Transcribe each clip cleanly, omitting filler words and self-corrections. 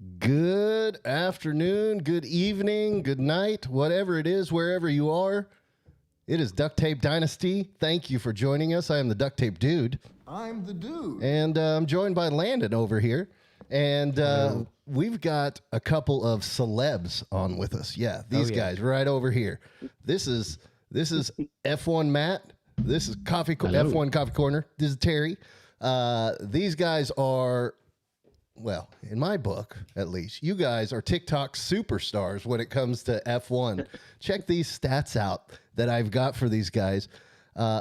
Good afternoon, good evening, good night, whatever it is, wherever you are. It is Duct Tape Dynasty. Thank you for joining us. I am the Duct Tape Dude. I'm the dude. And I'm joined by Landon over here. And we've got a couple of celebs on with us. Yeah, these guys right over here. This is F1 Matt. This is F1 Coffee Corner. This is Terry. These guys are, well, in my book, at least, you guys are TikTok superstars when it comes to F1. Check these stats out that I've got for these guys.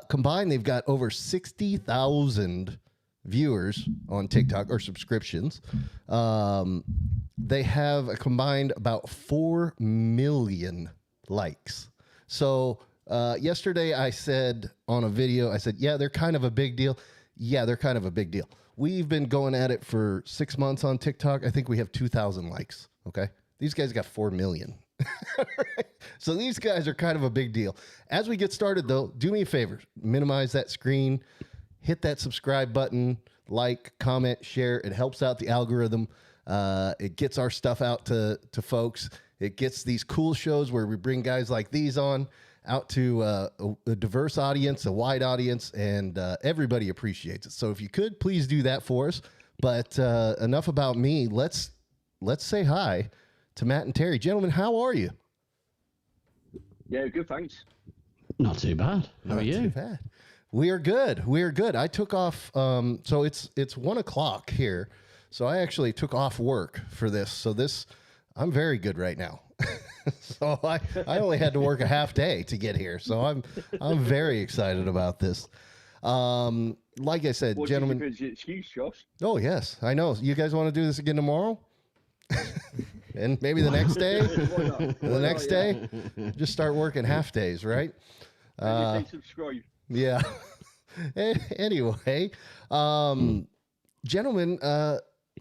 Combined, they've got over 60,000 viewers on TikTok or subscriptions. They have a combined about 4 million likes. So yesterday I said on a video, I said, yeah, they're kind of a big deal. Yeah, they're kind of a big deal. We've been going at it for 6 months on TikTok. I think we have 2,000 likes. Okay. These guys got 4 million. So these guys are kind of a big deal. As we get started, though, do me a favor. Minimize that screen. Hit that subscribe button. Like, comment, share. It helps out the algorithm. It gets our stuff out to folks. It gets these cool shows where we bring guys like these on out to a diverse audience, a wide audience, and everybody appreciates it. So if you could, please do that for us. But enough about me. Let's say hi to Matt and Terry. Gentlemen, how are you? Yeah, good, thanks. Not too bad. How are you? Not too bad. We are good. We are good. I took off. So it's 1 o'clock here. So I actually took off work for this. So I'm very good right now. So I only had to work a half day to get here. So I'm very excited about this. Like I said, gentlemen. What's your excuse, Josh? Oh yes, I know. You guys want to do this again tomorrow? And maybe the next day? The next day? Just start working half days, right? Subscribe. Yeah. Anyway, gentlemen,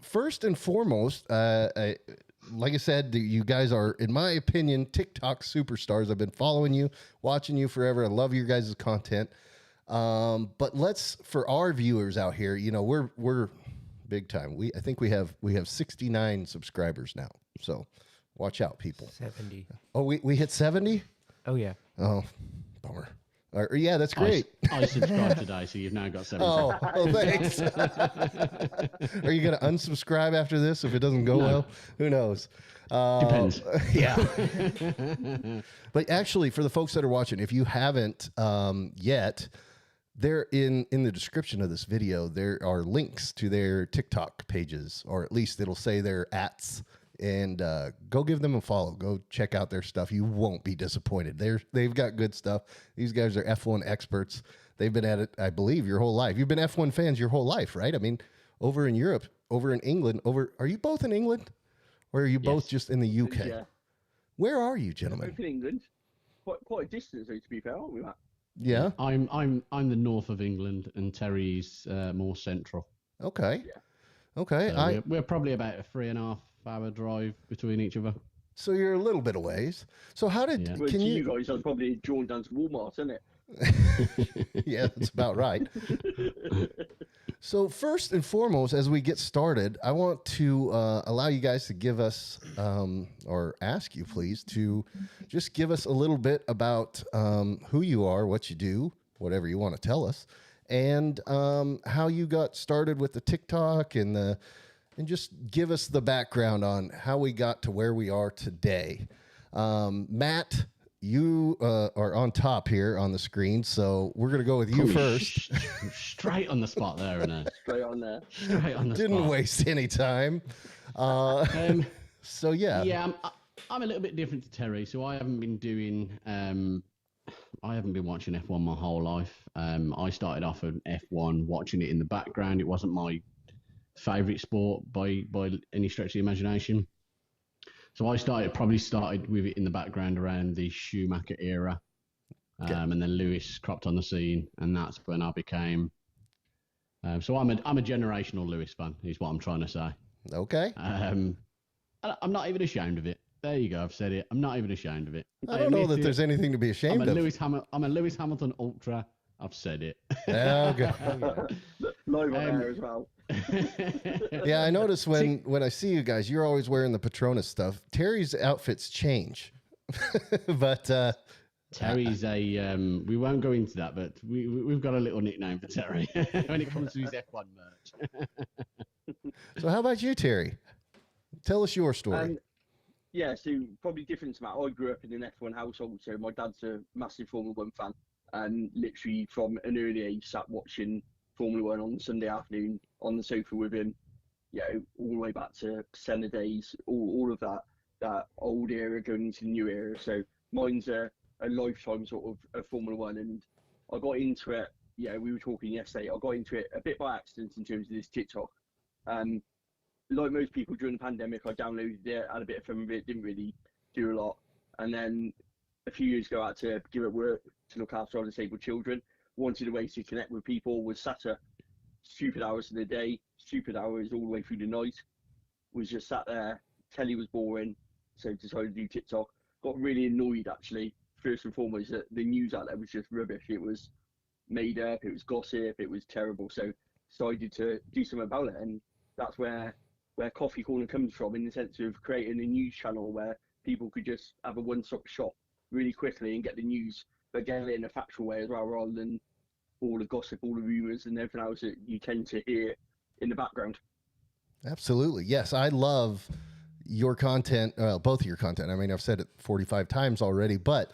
first and foremost, like I said, you guys are, in my opinion, TikTok superstars. I've been following you, watching you forever. I love your guys' content. But for our viewers out here, we're big time. I think we have 69 subscribers now. So watch out, people. 70. Oh, we hit 70? Oh, yeah. Oh, bummer. Yeah, that's great. I subscribed today, so you've now got 70. Oh, well, thanks. Are you going to unsubscribe after this if it doesn't go well? Who knows? Depends. Yeah. But actually, for the folks that are watching, if you haven't yet, there in the description of this video, there are links to their TikTok pages, or at least it'll say their @. And go give them a follow. Go check out their stuff. You won't be disappointed. They've got good stuff. These guys are F1 experts. They've been at it, I believe, your whole life. You've been F1 fans your whole life, right? I mean, over in Europe, over in England, are you both in England? Or are you both just in the UK? Yeah. Where are you, gentlemen? Both in England. Quite a distance, though, to be fair, aren't we, Matt? Yeah. I'm the north of England, and Terry's more central. Okay. Yeah. Okay. So we're probably about a 3.5 hour drive between each other. So you're a little bit of ways. So how did Well, can to you? you guys, I'm probably drawn down to Walmart, isn't it? Yeah, that's about right. So first and foremost, as we get started, I want to allow you guys to give us, or ask you, please, to just give us a little bit about who you are, what you do, whatever you want to tell us, and how you got started with the TikTok and just give us the background on how we got to where we are today. Matt, you are on top here on the screen, so we're going to go with you first. Straight on the spot there, innit? Straight on there. Straight on the Didn't spot. waste any time. So, yeah. Yeah, I'm a little bit different to Terry, so I haven't been doing... I haven't been watching F1 my whole life. I started off at F1, watching it in the background. It wasn't my favourite sport by any stretch of the imagination. So I probably started with it in the background around the Schumacher era. And then Lewis cropped on the scene, and that's when I became... so I'm a generational Lewis fan, is what I'm trying to say. Okay. I'm not even ashamed of it. There you go. I've said it. I'm not even ashamed of it. I don't know that there's anything to be ashamed of. I'm a Lewis Hamilton ultra. I've said it. Okay. Live on air as well. Yeah, I notice when I see you guys, you're always wearing the Patronus stuff. Terry's outfits change, but Terry's we won't go into that, but we've got a little nickname for Terry when it comes to his F1 merch. so how about you, Terry? Tell us your story. Yeah, so probably different to Matt. I grew up in an F1 household, so my dad's a massive Formula One fan, and literally from an early age sat watching Formula One on Sunday afternoon on the sofa with him, all the way back to Senna days, all of that old era going into the new era. So mine's a lifetime sort of Formula One, and I got into it. Yeah, we were talking yesterday. I got into it a bit by accident in terms of this TikTok. Like most people during the pandemic, I downloaded it, had a bit of fun with it, didn't really do a lot. And then a few years ago, I had to give up work to look after our disabled children. Wanted a way to connect with people, was sat at stupid hours in the day, stupid hours all the way through the night. Was just sat there, telly was boring, so decided to do TikTok. Got really annoyed actually, first and foremost, that the news out there was just rubbish. It was made up, it was gossip, it was terrible. So decided to do something about it, and that's where Coffee Corner comes from, in the sense of creating a news channel where people could just have a one-stop shop really quickly and get the news, but get it in a factual way as well, rather than all the gossip, all the rumours and everything else that you tend to hear in the background. Absolutely. Yes, I love your content, both of your content. I mean, I've said it 45 times already, but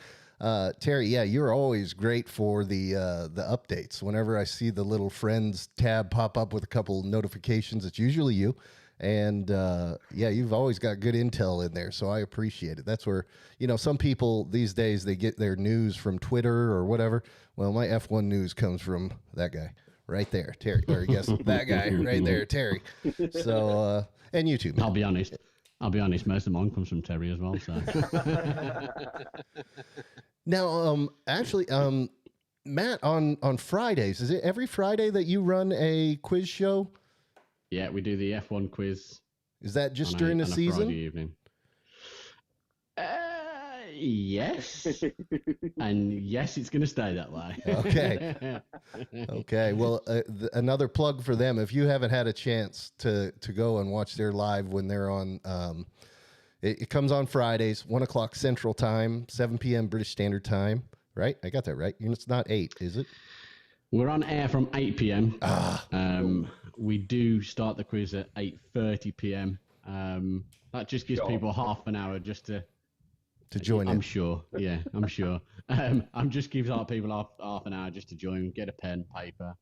Terry, yeah, you're always great for the updates. Whenever I see the little friends tab pop up with a couple notifications, it's usually you. And yeah, you've always got good intel in there, so I appreciate it. That's where, some people these days, they get their news from Twitter or whatever. Well, my F1 news comes from that guy right there, Terry, or yes, that guy right there, Terry. So, and YouTube. I'll be honest, most of mine comes from Terry as well. So now, actually, Matt, on Fridays, is it every Friday that you run a quiz show? Yeah, we do the F1 quiz. Is that just during the season? Friday evening. Yes. And yes, it's going to stay that way. Okay. Okay. Well, another plug for them. If you haven't had a chance to go and watch their live when they're on, it comes on Fridays, 1:00 Central Time, 7 p.m. British Standard Time. Right? I got that right. It's not 8, is it? We're on air from 8 p.m. We do start the quiz at 8:30 p.m. That just gives people half an hour just to join in. I'm sure. Yeah, I'm sure. I'm just gives our people half an hour just to join, get a pen, paper,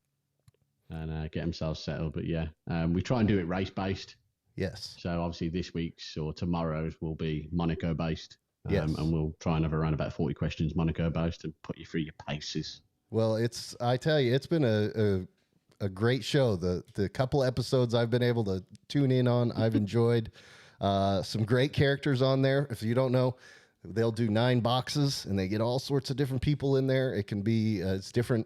and get themselves settled. But yeah, we try and do it race based. Yes. So obviously this week's or tomorrow's will be Monaco based. Yes. And we'll try and have around about 40 questions Monaco based and put you through your paces. Well, I tell you, it's been a great show. The couple episodes I've been able to tune in on, I've enjoyed. Some great characters on there. If you don't know, they'll do 9 boxes and they get all sorts of different people in there. It can be, it's different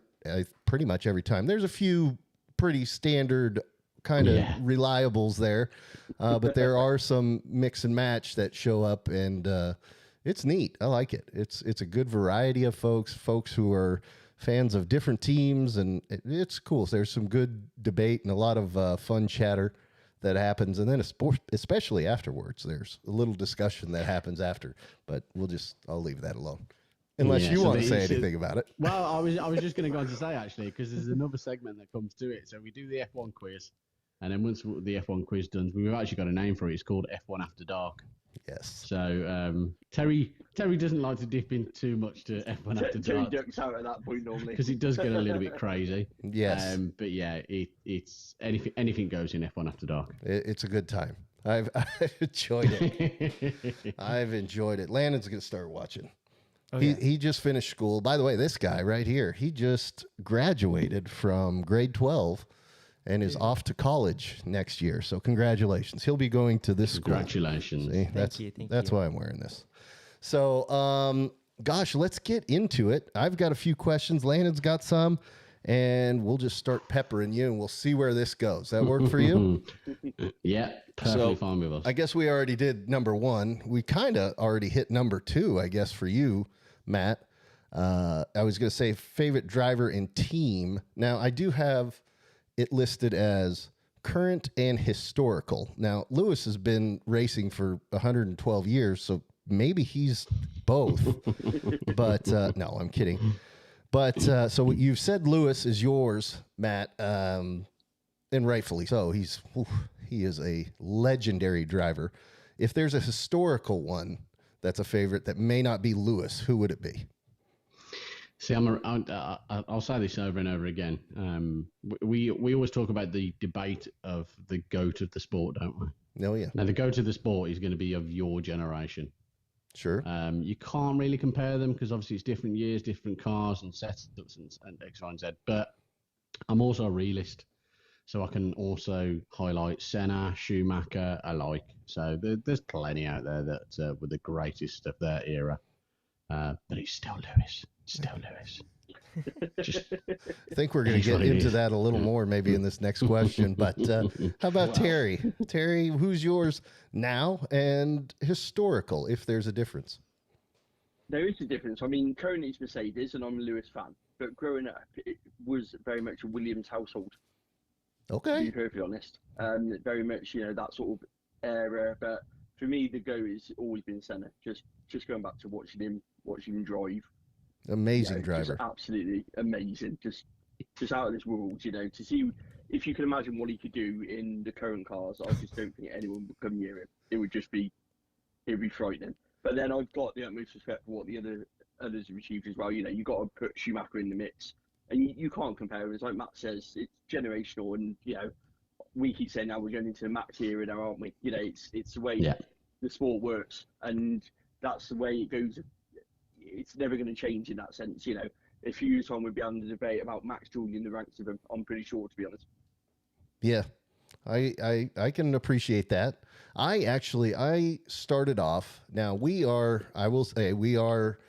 pretty much every time. There's a few pretty standard kind of reliables there, but there are some mix and match that show up, and it's neat. I like it. It's a good variety of folks who are fans of different teams, and it's cool. So there's some good debate and a lot of fun chatter that happens, and then especially afterwards, there's a little discussion that happens after. But I'll leave that alone, unless you want to say anything about it. Well, I was just going to go on to say actually, because there's another segment that comes to it. So we do the F1 quiz, and then once the F1 quiz done, we've actually got a name for it. It's called F1 After Dark. Yes. So Terry doesn't like to dip in too much to F1 After Dark. Terry ducks out at that point normally because it does get a little bit crazy. Yes. But yeah, it's anything goes in F1 After Dark. It's a good time. I've enjoyed it. I've enjoyed it. Landon's gonna start watching. Oh, he just finished school. By the way, this guy right here, he just graduated from grade 12. And is off to college next year. So congratulations. He'll be going to this school. Congratulations. See, that's why I'm wearing this. So, gosh, let's get into it. I've got a few questions. Landon's got some. And we'll just start peppering you, and we'll see where this goes. That work for you? Yeah, perfectly fine with us. I guess we already did number 1. We kind of already hit number 2, I guess, for you, Matt. I was going to say favorite driver and team. Now, I do have it listed as current and historical. Now, Lewis has been racing for 112 years, so maybe he's both. But no, I'm kidding. But so you've said Lewis is yours, Matt, and rightfully so. He is a legendary driver. If there's a historical one that's a favorite that may not be Lewis, who would it be? See, I'll say this over and over again. We always talk about the debate of the GOAT of the sport, don't we? No, yeah. Now, the GOAT of the sport is going to be of your generation. Sure. You can't really compare them because obviously it's different years, different cars and setups and X, Y, and Z. But I'm also a realist, so I can also highlight Senna, Schumacher alike. So there's plenty out there that were the greatest of their era. But it's still Lewis. Still Lewis. I think we're going to get into that a little more maybe in this next question. But how about Terry? Terry, who's yours now and historical, if there's a difference? There is a difference. I mean, currently it's Mercedes, and I'm a Lewis fan. But growing up, it was very much a Williams household. Okay. To be perfectly honest, very much that sort of era. But for me, the go has always been Senna. Just going back to watching him drive. Amazing driver. Just absolutely amazing. Just out of this world. To see if you can imagine what he could do in the current cars. I just don't think anyone would come near him. It would be frightening. But then I've got the utmost respect for what the others have achieved as well. You've got to put Schumacher in the mix. And you can't compare it. Like Matt says, it's generational, and we keep saying now we're going into the Max era now, aren't we? It's the way the sport works, and that's the way it goes. It's never going to change in that sense. A few years on we'll be having a debate about Max joining the ranks of him. I'm pretty sure, to be honest. Yeah, I can appreciate that. I started off. Now I will say we are.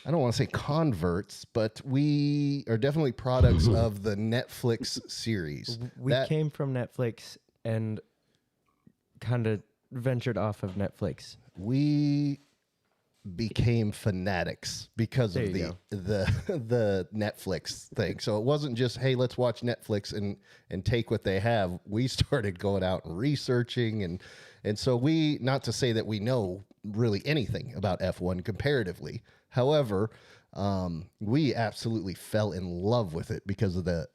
I don't want to say converts, but we are definitely products of the Netflix series. We came from Netflix and kind of ventured off of Netflix. We became fanatics because of the Netflix thing. So it wasn't just, hey, let's watch Netflix and take what they have. We started going out and researching, and so not to say that we know really anything about F1 comparatively. However, we absolutely fell in love with it because of the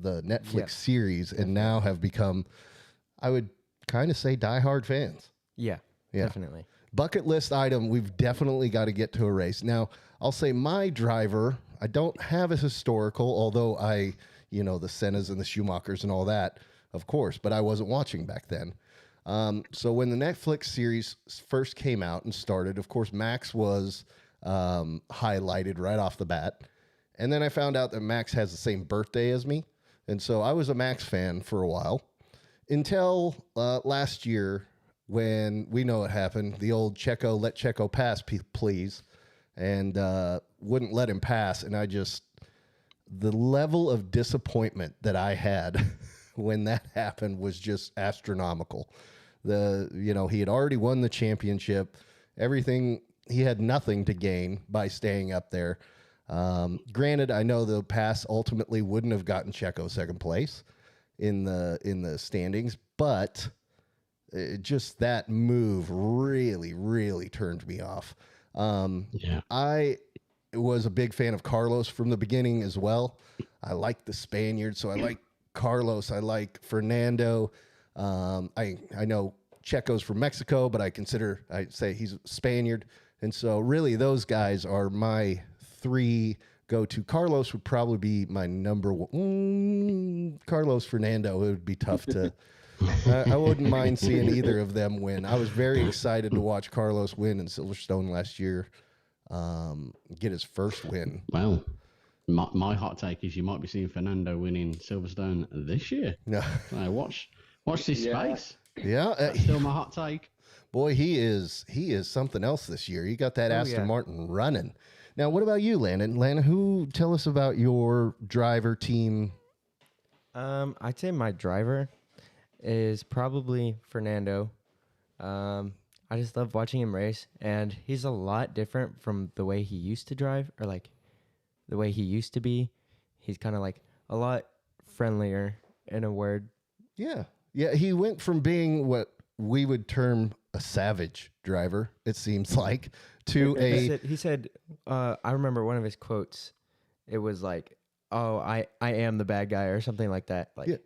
Netflix series, and now have become, I would kind of say, diehard fans. Yeah, definitely. Bucket list item, we've definitely got to get to a race. Now, I'll say my driver, I don't have a historical, although the Sennas and the Schumachers and all that, of course, but I wasn't watching back then. So when the Netflix series first came out and started, of course, Max was highlighted right off the bat. And then I found out that Max has the same birthday as me. And so I was a Max fan for a while until last year, when we know what happened. The old Checo, let Checo pass, please. And wouldn't let him pass. And the level of disappointment that I had when that happened was just astronomical. He had already won the championship. Everything, he had nothing to gain by staying up there. Granted, I know the pass ultimately wouldn't have gotten Checo second place in the standings, but just that move really, really turned me off. I was a big fan of Carlos from the beginning as well. I like the Spaniard, so I like Carlos. I like Fernando. I know Checo's from Mexico, but I'd say he's a Spaniard. And so really those guys are my three go-to. Carlos would probably be my number one. Carlos, Fernando, it would be tough to... I wouldn't mind seeing either of them win. I was very excited to watch Carlos win in Silverstone last year, get his first win. Well, my hot take is you might be seeing Fernando winning Silverstone this year. No. So watch this space. Yeah, That's still my hot take. Boy, he is something else this year. You got that Aston Martin running. Now, what about you, Landon? Landon, tell us about your driver team? I'd say my driver is probably Fernando. I just love watching him race, and he's a lot different from the way he used to drive, or like the way he used to be. He's kind of like a lot friendlier, in a word, Yeah. Yeah. He went from being what we would term a savage driver, it seems like, to He said, I remember one of his quotes. It was like, "Oh, I am the bad guy," or something like that. Like, Yeah.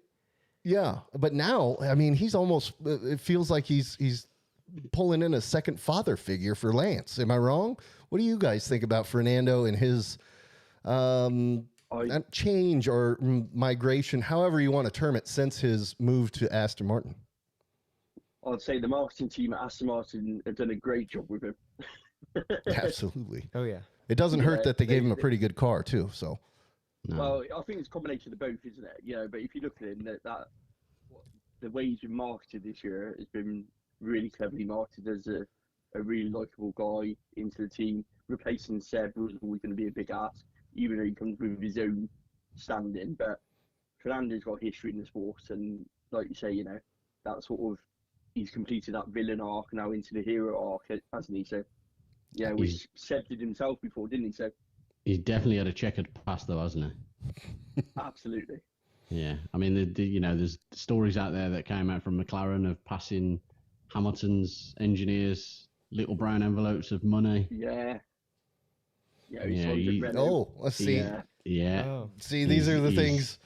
Yeah. But now, I mean, he's almost, it feels like he's pulling in a second father figure for Lance. Am I wrong? What do you guys think about Fernando and his not change or migration, however you want to term it, since his move to Aston Martin? I'd say the marketing team at Aston Martin have done a great job with him. Absolutely. oh yeah, It doesn't hurt that they gave him a they- pretty good car too. So No. Well, I think it's a combination of both, isn't it? But if you look at him, the way he's been marketed this year has been really cleverly marketed as a really likable guy into the team. Replacing Seb was always going to be a big ask, even though he comes with his own standing. But Fernando's got history in the sport, and like you say, that sort of he's completed that villain arc now into the hero arc, hasn't he? So yeah, which Seb did himself before, didn't he? So He's definitely had a checkered past, though, hasn't he? absolutely. Yeah, I mean, there's stories out there that came out from McLaren of passing Hamilton's engineers little brown envelopes of money. Yeah. let's see. Yeah. oh, See, these are the things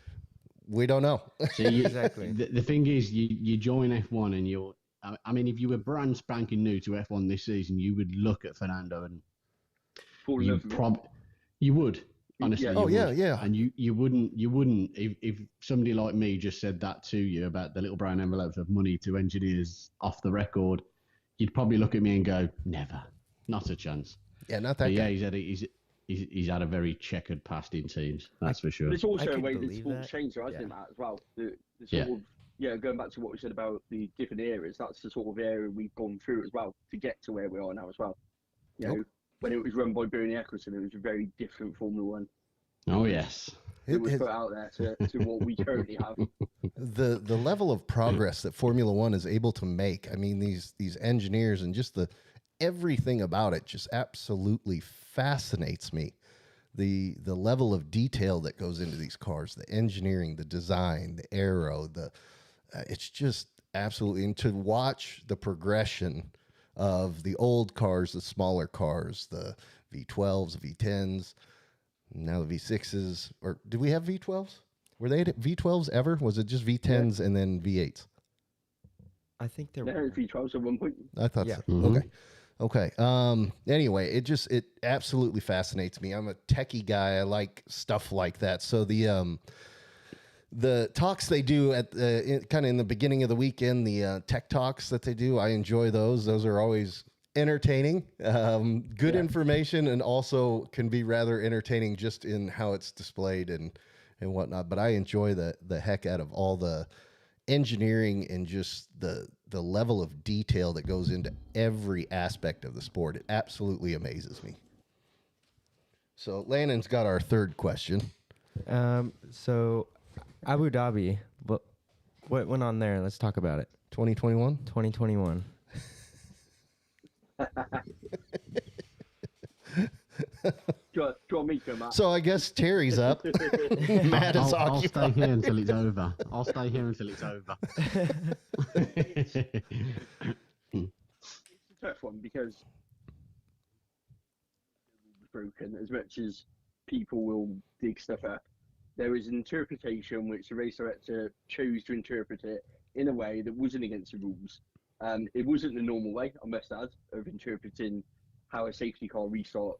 we don't know. See, exactly. The thing is, you join F1 and you're. I mean, if you were brand spanking new to F1 this season, you would look at Fernando and you would. Honestly, Yeah. you would. Yeah. And you wouldn't if somebody like me just said that to you about the little brown envelopes of money to engineers off the record, you'd probably look at me and go, never, not a chance. Yeah, not that But guy. yeah, he's had a very checkered past in teams, that's for sure. But it's also a could way that believe sport's that. changed, hasn't Yeah. it, Matt, as well? The sort of, going back to what we said about the different eras, that's the sort of era we've gone through as well to get to where we are now as well. When it was run by Bernie Eccleston, it was a very different Formula One. Oh yes. It was put out there to what we currently have. The level of progress that Formula One is able to make. I mean, these engineers and just everything about it just absolutely fascinates me. The level of detail that goes into these cars, the engineering, the design, the aero, it's just absolutely, and to watch the progression of the old cars, the smaller cars, the V12s, V10s, now the V6s, or did we have V12s? Were they V12s ever? Was it just V10s and then V8s? I think there There were. was V12s at one point. I thought Yeah. so. Mhm. Okay. Anyway, it absolutely fascinates me. I'm a techie guy. I like stuff like that. So the talks they do at kind of in the beginning of the weekend, the tech talks that they do, I enjoy those. Those are always entertaining, good information, and also can be rather entertaining just in how it's displayed and whatnot. But I enjoy the heck out of all the engineering and just the level of detail that goes into every aspect of the sport. It absolutely amazes me. So Landon's got our third question. So Abu Dhabi, what went on there? Let's talk about it. 2021. 2021. Do you want me to go, Matt? So I guess Terry's up. Matt is I'll stay occupied. here until it's over. I'll stay here until it's over. It's a tough one because it's broken as much as people will dig stuff up. There is an interpretation which the race director chose to interpret it in a way that wasn't against the rules. It wasn't the normal way, I must add, of interpreting how a safety car restart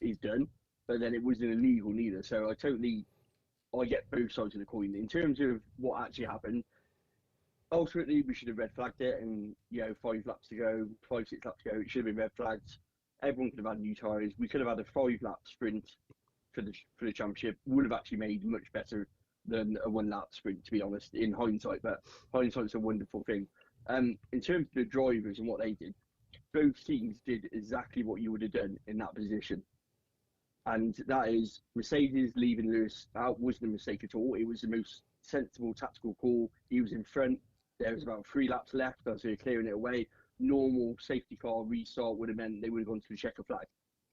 is done, but then it wasn't illegal neither. So I get both sides of the coin. In terms of what actually happened, ultimately we should have red flagged it, and 5 laps to go, 5-6 laps to go, it should have been red flagged. Everyone could have had new tyres. We could have had a 5-lap sprint for the championship. Would have actually made much better than a 1-lap sprint, to be honest, in hindsight. But hindsight's a wonderful thing. In terms of the drivers and what they did, both teams did exactly what you would have done in that position. And that is Mercedes leaving Lewis out wasn't a mistake at all. It was the most sensible tactical call. He was in front. There was about 3 laps left as they were clearing it away. Normal safety car restart would have meant they would have gone to the checker flag.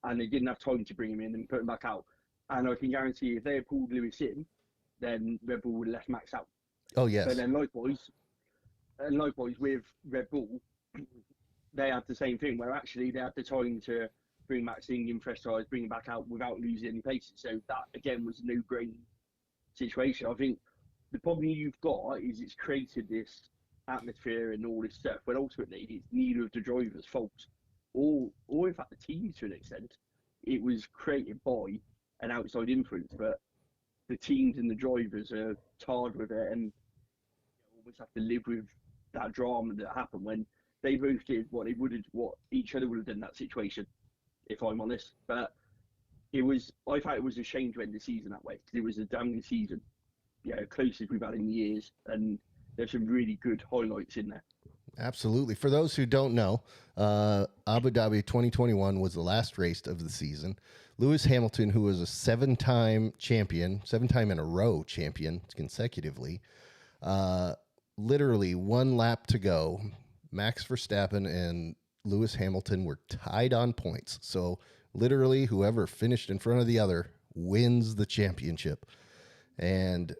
And they didn't have time to bring him in and put him back out. And I can guarantee if they had pulled Lewis in, then Red Bull would have left Max out. Oh yes. But then likewise with Red Bull, they had the same thing where actually they had the time to bring Max in fresh tyres, bring him back out without losing any paces. So that again was a no-brain situation. I think the problem you've got is it's created this atmosphere and all this stuff when ultimately it's neither of the drivers' fault, or in fact the team to an extent. It was created by an outside influence, but the teams and the drivers are tarred with it and almost have to live with that drama that happened when they both did what each other would have done in that situation, if I'm honest. But I thought it was a shame to end the season that way because it was a damn good season, closest we've had in years, and there's some really good highlights in there. Absolutely. For those who don't know, Abu Dhabi 2021 was the last race of the season. Lewis Hamilton, who was a 7-time champion, 7-time in a row champion consecutively, literally 1 lap to go. Max Verstappen and Lewis Hamilton were tied on points. So literally whoever finished in front of the other wins the championship. And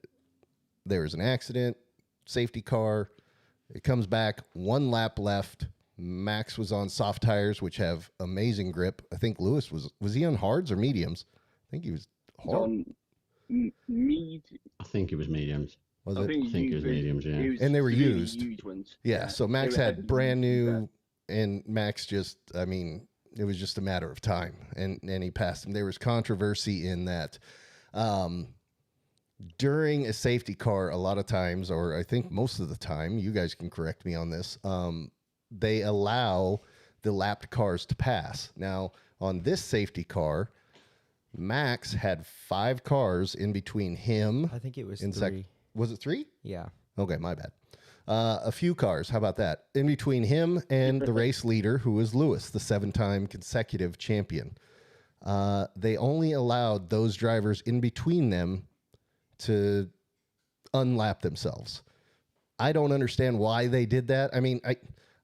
there was an accident, safety car. It comes back, 1 lap left. Max was on soft tires, which have amazing grip. I think Lewis was he on hards or mediums? I think he was hard. On I think it was mediums. Was I it? think it was mediums, yeah. And they were severely used. ones. Yeah, so Max They were had heavily brand used, new, and Max just, I mean, it was just a matter of time, and he passed him. There was controversy in that. During a safety car, a lot of times, or I think most of the time, you guys can correct me on this, they allow the lapped cars to pass. Now, on this safety car, Max had 5 cars in between him. I think it was 3. Was it 3? Yeah. Okay, my bad. A few cars. How about that? In between him and the race leader, who was Lewis, the 7-time consecutive champion. They only allowed those drivers in between them to unlap themselves. I don't understand why they did that. I mean,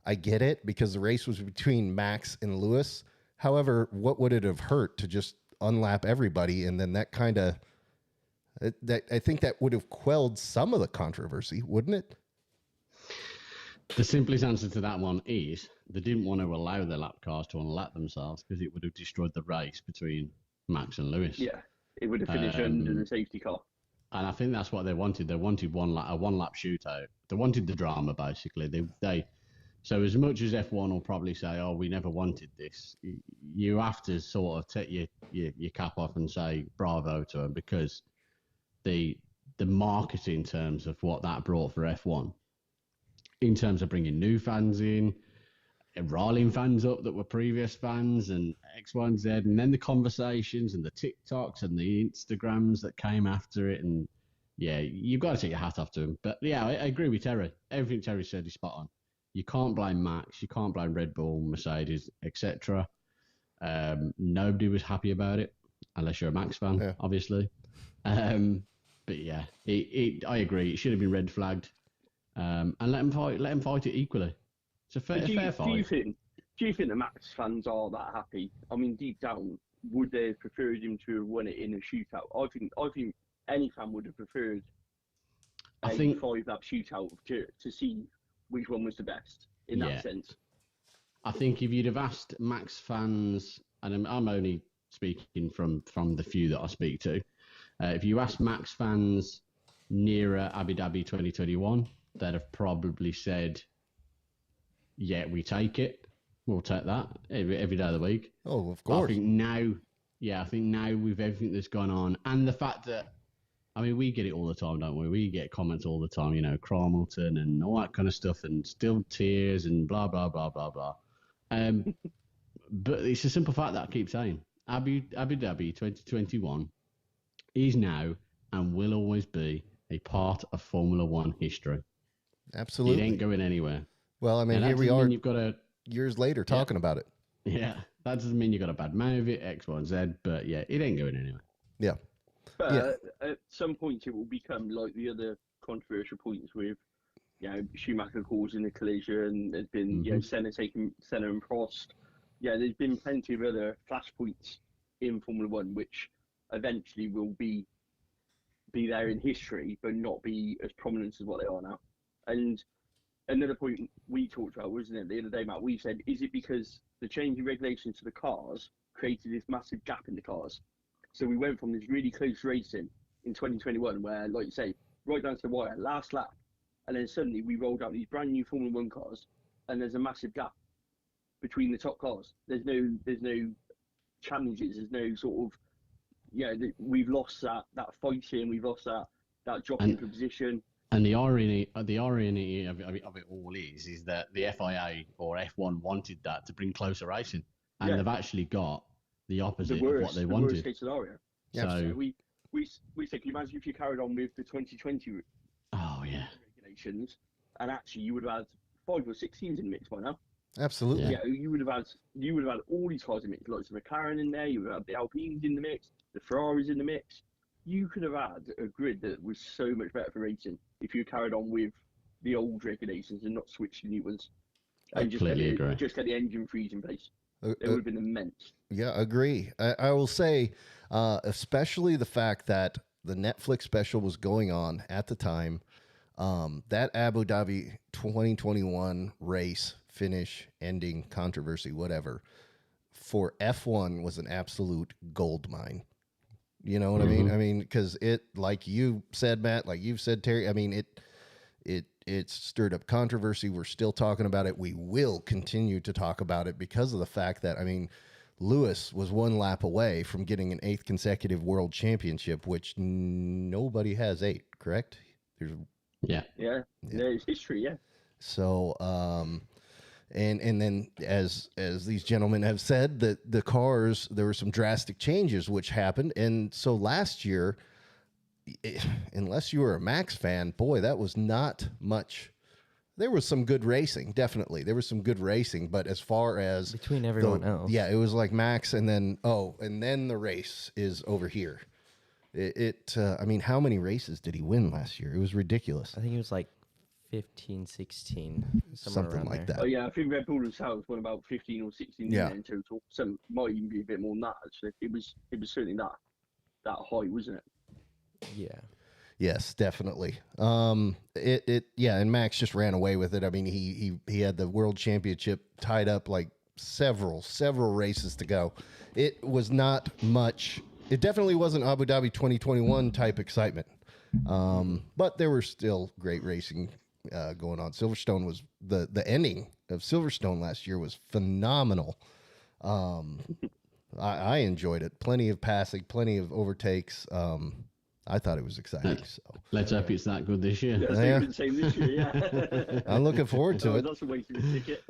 I get it because the race was between Max and Lewis. However, what would it have hurt to just unlap everybody? And then that kind of, I think that would have quelled some of the controversy, wouldn't it? The simplest answer to that one is they didn't want to allow the lap cars to unlap themselves because it would have destroyed the race between Max and Lewis. Yeah, it would have finished under the safety car. And I think that's what they wanted. They wanted a one lap shootout. They wanted the drama, basically. So as much as F1 will probably say, "Oh, we never wanted this," you have to sort of take your cap off and say bravo to them because the marketing terms of what that brought for F1, in terms of bringing new fans in, and riling fans up that were previous fans, and X, Y, and Z, and then the conversations and the TikToks and the Instagrams that came after it, and yeah, you've got to take your hat off to him. But yeah, I agree with Terry. Everything Terry said is spot on. You can't blame Max, you can't blame Red Bull, Mercedes, etc. Nobody was happy about it, unless you're a Max fan, obviously. But yeah, I agree. It should have been red flagged, and let him fight it equally. It's a fair fight. Do you think the Max fans are that happy? I mean, deep down, would they have preferred him to have won it in a shootout? I think any fan would have preferred a 5-lap shootout to see which one was the best in that sense. I think if you'd have asked Max fans, and I'm only speaking from the few that I speak to, if you asked Max fans nearer Abu Dhabi 2021, they'd have probably said, yeah, we take it. We'll take that every day of the week. Oh, of course. I think now with everything that's gone on and the fact that, I mean, we get it all the time, don't we? We get comments all the time, Cromelton and all that kind of stuff and still tears and blah, blah, blah, blah, blah. But it's a simple fact that I keep saying. Abu Dhabi 2021 is now and will always be a part of Formula One history. Absolutely. It ain't going anywhere. Well, I mean, here we are you've got years later talking about it. Yeah, that doesn't mean you've got a bad move it, X, Y, and Z, but yeah, it ain't going anywhere. Yeah. But at some point, it will become like the other controversial points with, Schumacher causing a collision. There's been, Senna and Prost. Yeah, there's been plenty of other flashpoints in Formula One, which eventually will be be there in history, but not be as prominent as what they are now. And another point we talked about, wasn't it, the other day, Matt? We said, is it because the change in regulations to the cars created this massive gap in the cars? So we went from this really close racing in 2021, where, like you say, right down to the wire, last lap, and then suddenly we rolled out these brand new Formula One cars, and there's a massive gap between the top cars. There's no challenges. There's no sort of, we've lost that fighting. We've lost that jockeying for position. And the irony of it all is that the FIA or F1 wanted that to bring closer racing, and they've actually got the opposite of what they wanted. The worst case scenario. So we said, can you imagine if you carried on with the 2020 regulations, and actually you would have had 5 or 6 teams in the mix by now. Absolutely. Yeah, you would have had all these cars in the mix, lots of McLaren in there. You would have the Alpines in the mix, the Ferraris in the mix. You could have had a grid that was so much better for racing if you carried on with the old regulations and not switched to new ones. And just get the engine freeze in place. It would have been immense. Yeah, agree. I will say, especially the fact that the Netflix special was going on at the time. That Abu Dhabi 2021 race finish, ending, controversy, whatever, for F1 was an absolute gold mine. You know what I mean? I mean, because it, like you said, Matt, like you've said, Terry, I mean, it stirred up controversy. We're still talking about it. We will continue to talk about it because of the fact that, I mean, Lewis was 1 lap away from getting an 8th consecutive world championship, which nobody has 8, correct? Yeah, it's history, yeah. So, and then as these gentlemen have said, that the cars, there were some drastic changes which happened. And so last year, unless you were a Max fan, boy, that was not much. There was some good racing, definitely. There was some good racing, but as far as between everyone else, yeah, it was like Max, and then the race is over here. I mean, how many races did he win last year? It was ridiculous. I think it was like 15, 16, something like that. Oh yeah, I think Red Bull themselves won about 15 or 16 in total. Some might even be a bit more than that. Actually, it was certainly that high, wasn't it? Yeah. Yes, definitely. And Max just ran away with it. I mean, he had the world championship tied up like several races to go. It was not much. It definitely wasn't Abu Dhabi 2021 type excitement. But there were still great racing going on. Silverstone was the ending of Silverstone last year was phenomenal. I enjoyed it. Plenty of passing, plenty of overtakes. I thought it was exciting. So let's hope it's that good this year. Yeah, the same this year. Yeah. I'm looking forward to it. That's a waste of a ticket.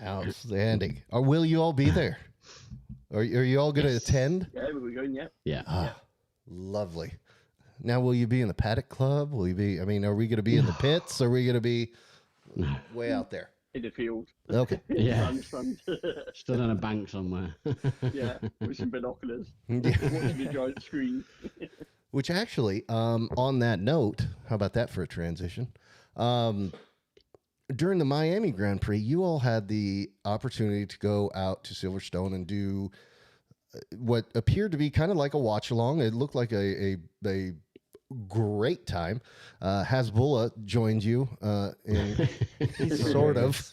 Outstanding. Will you all be there? Are you all going to attend? Yeah, we're going. Yeah. Yeah. Lovely. Now, will you be in the paddock club? Will you be? I mean, are we going to be in the pits? Or are we going to be way out there? In the field. Okay. Yeah. Stood on a bank somewhere. Yeah, with some binoculars. Watching the giant screen. Which actually, on that note, how about that for a transition? During the Miami Grand Prix, you all had the opportunity to go out to Silverstone and do what appeared to be kind of like a watch along. It looked like a great time. Hasbulla joined you in sort of.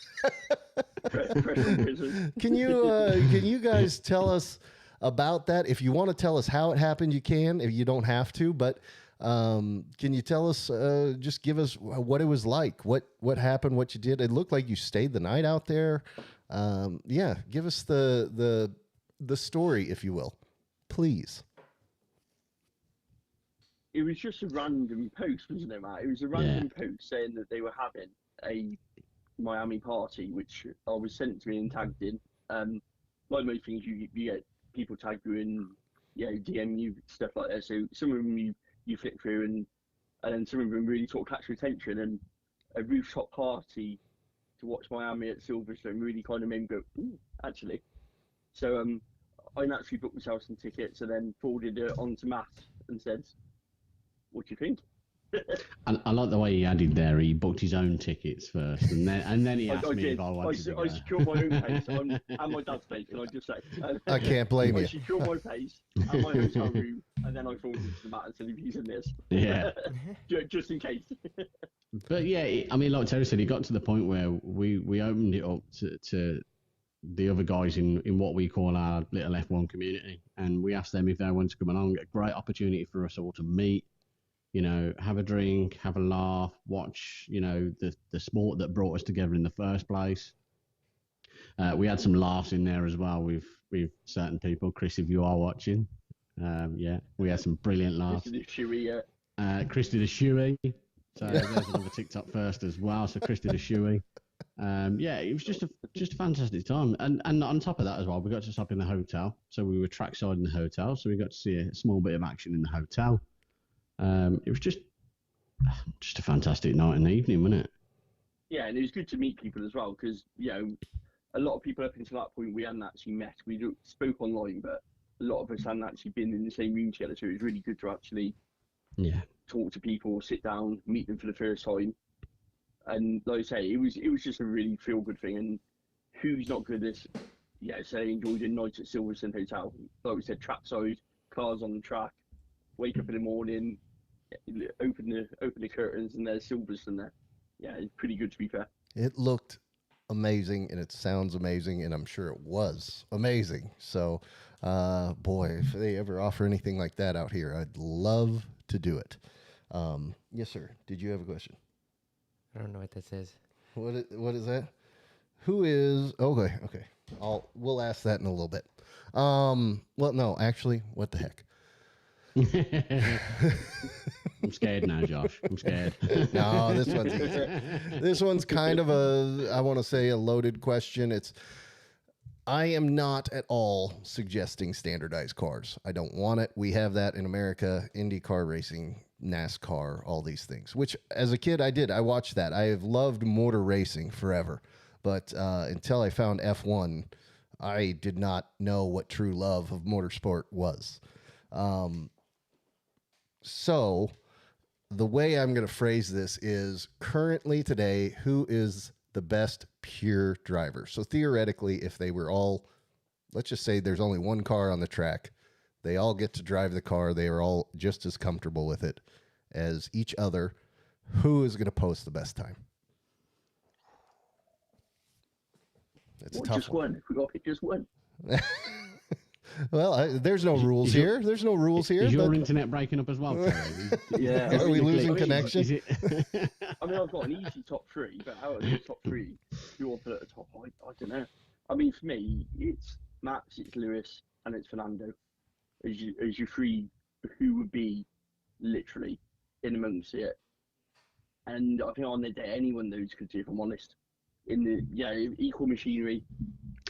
Can you guys tell us about that? If you want to tell us how it happened, you can. If you don't have to, but can you tell us? Just give us what it was like. What happened? What you did? It looked like you stayed the night out there. Yeah, give us the story, if you will, please. It was just a random post, wasn't it, Matt? It was a random post saying that they were having a Miami party, which I was sent to me and tagged in. Like most things, you get people tag you in, DM you, stuff like that. So some of them you flick through, and then some of them really sort of catch your attention. And a rooftop party to watch Miami at Silverstone really kind of made me go, ooh, actually. So I naturally booked myself some tickets and then forwarded it on to Matt and said, what do you think? I like the way he added there. He booked his own tickets first, and then he asked me if I wanted to go. I secured my own place and my dad's place. Can I just say? I can't blame you. I secured my place and my hotel room and then I thought it's the matter to leave using this. Yeah. Just in case. But yeah, I mean, like Terry said, it got to the point where we opened it up to the other guys in what we call our little F1 community, and we asked them if they wanted to come along. A great opportunity for us all to meet, have a drink, have a laugh, watch, the sport that brought us together in the first place. We had some laughs in there as well with certain people. Chris, if you are watching, we had some brilliant laughs. Chris did a shoey. So there's another TikTok first as well. So Chris did a shoey. It was just a fantastic time. And on top of that as well, we got to stop in the hotel. So we were trackside in the hotel. So we got to see a small bit of action in the hotel. It was just a fantastic night and evening, wasn't it? Yeah, and it was good to meet people as well because, a lot of people up until that point we hadn't actually met. We spoke online, but a lot of us hadn't actually been in the same room together. So it was really good to actually talk to people, sit down, meet them for the first time. And like I say, it was just a really feel-good thing. And who's not good at, say, enjoyed a night at Silverstone Hotel. Like we said, trackside, cars on the track, wake up in the morning, open the curtains, and there's Silverstone there. Yeah, it's pretty good to be fair. It looked amazing, and it sounds amazing, and I'm sure it was amazing. So, boy, if they ever offer anything like that out here, I'd love to do it. Yes, sir. Did you have a question? I don't know what that says. What is that? Who is okay? We'll ask that in a little bit. Well, no, actually, what the heck? I'm scared now, Josh. I'm scared. No, this one's easy. This one's kind of I want to say a loaded question. I am not at all suggesting standardized cars. I don't want it. We have that in America, IndyCar racing, NASCAR, all these things, which as a kid I did. I watched that. I have loved motor racing forever. But until I found F1, I did not know what true love of motorsport was. So the way I'm going to phrase this is currently today, who is the best pure driver? So theoretically, if they were all, let's just say there's only one car on the track, they all get to drive the car. They are all just as comfortable with it as each other. Who is going to post the best time? It's a tough just one. If we got to pick just one. Well, there's no rules here. There's no rules here. Is your internet breaking up as well, Terry? Yeah. Are we losing connection? I mean, I've got an easy top three, but out of the top three, who I'll put at the top, I don't know. I mean, for me, it's Max, it's Lewis, and it's Fernando. As your three, who would be literally in amongst it. And I think on the day, anyone of those could do, if I'm honest. In the equal machinery.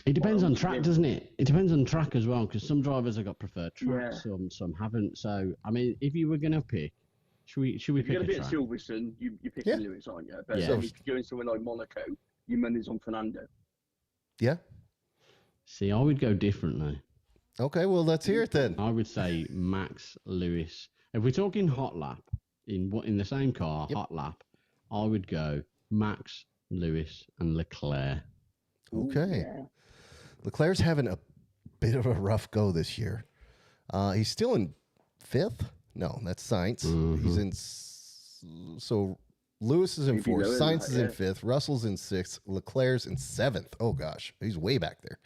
It depends on track, doesn't it? It depends on track as well, because some drivers have got preferred tracks, some haven't. So, I mean, if you were going to pick, should we pick a track? If you're going to pick Silverstone, you're picking Lewis, aren't you? But if you're going somewhere like Monaco, your money's on Fernando. Yeah. See, I would go differently. Okay, well, let's hear it then. I would say Max, Lewis. If we're talking hot lap, in the same car, hot lap, I would go Max, Lewis, and Leclerc. Okay. Yeah. Leclerc's having a bit of a rough go this year. He's still in fifth. No, that's Sainz. Mm-hmm. He's in. So Lewis is in fourth. Sainz is in fifth. Russell's in sixth. Leclerc's in seventh. Oh gosh, he's way back there.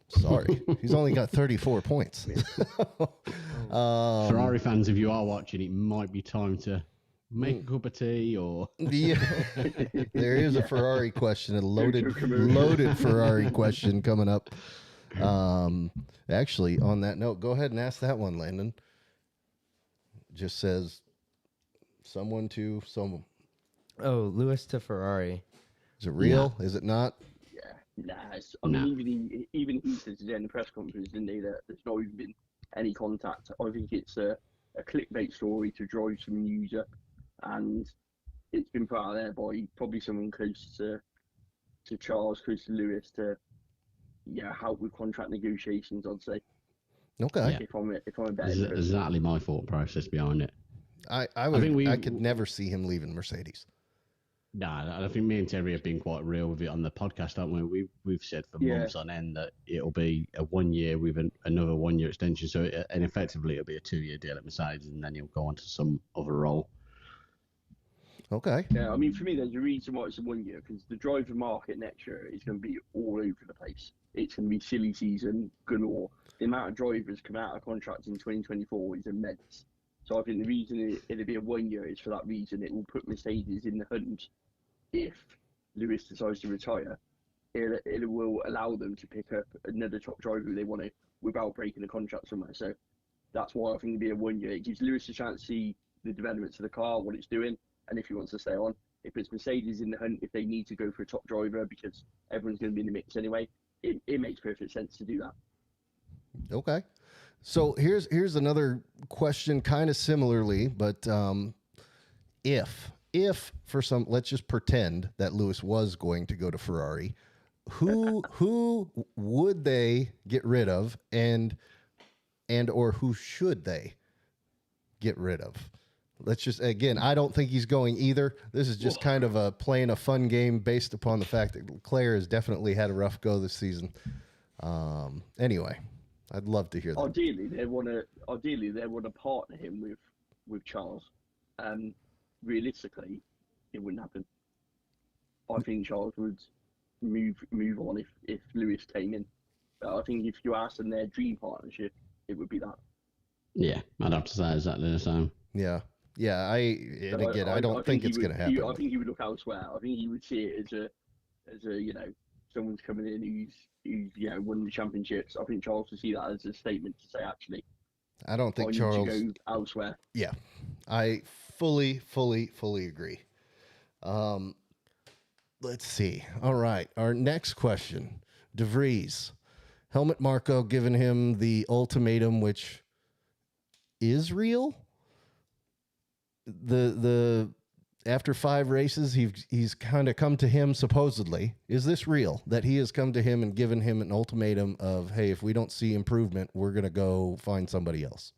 Sorry, he's only got 34 points. Ferrari fans, if you are watching, it might be time to make a cup of tea or. Yeah. There is a Ferrari question, a loaded Ferrari question coming up. Actually, on that note, go ahead and ask that one, Landon. Just says someone to someone. Oh, Lewis to Ferrari. Is it real? Yeah. Is it not? Yeah, I mean, even he said today in the press conference, didn't he, that there's not even been any contact. I think it's a clickbait story to drive some news up, and it's been put out there by probably someone close to Charles, close to Lewis, to help with contract negotiations, I'd say. Okay. If I'm a better exactly my thought process behind it. I could never see him leaving Mercedes. I think me and Terry have been quite real with it on the podcast, haven't we? We've said for months on end that it'll be a 1 year with another 1 year extension. So and effectively it'll be a 2-year deal at Mercedes, and then he'll go on to some other role. Okay. Yeah, I mean, for me, there's a reason why it's a 1 year, because the driver market next year is going to be all over the place. It's going to be silly season galore. The amount of drivers coming out of contracts in 2024 is immense. So I think the reason it'll be a 1 year is for that reason. It will put Mercedes in the hunt if Lewis decides to retire. It will allow them to pick up another top driver who they want to without breaking a contract somewhere. So that's why I think it'll be a 1 year. It gives Lewis a chance to see the developments of the car, what it's doing, and if he wants to stay on. If it's Mercedes in the hunt, if they need to go for a top driver because everyone's going to be in the mix anyway, it makes perfect sense to do that. Okay. So here's another question, kind of similarly, but if for some, let's just pretend that Lewis was going to go to Ferrari, who would they get rid of, and or who should they get rid of? Let's just, again, I don't think he's going either. This is just kind of playing a fun game based upon the fact that Leclerc has definitely had a rough go this season. Anyway, I'd love to hear that. Ideally, they want to partner him with Charles. Realistically, it wouldn't happen. I think Charles would move on if Lewis came in. But I think if you asked them their dream partnership, it would be that. Yeah, I'd have to say exactly the same. Yeah. I don't think it's going to happen. I think he would look elsewhere. I think he would see it as a someone's coming in who's won the championships. I think Charles would see that as a statement to say, actually, I don't think I Charles need to go elsewhere. Yeah, I fully agree. Let's see. All right, our next question, De Vries, Helmut Marko giving him the ultimatum, which is real. The after 5 races, he's kind of come to him supposedly. Is this real that he has come to him and given him an ultimatum of, hey, if we don't see improvement, we're going to go find somebody else?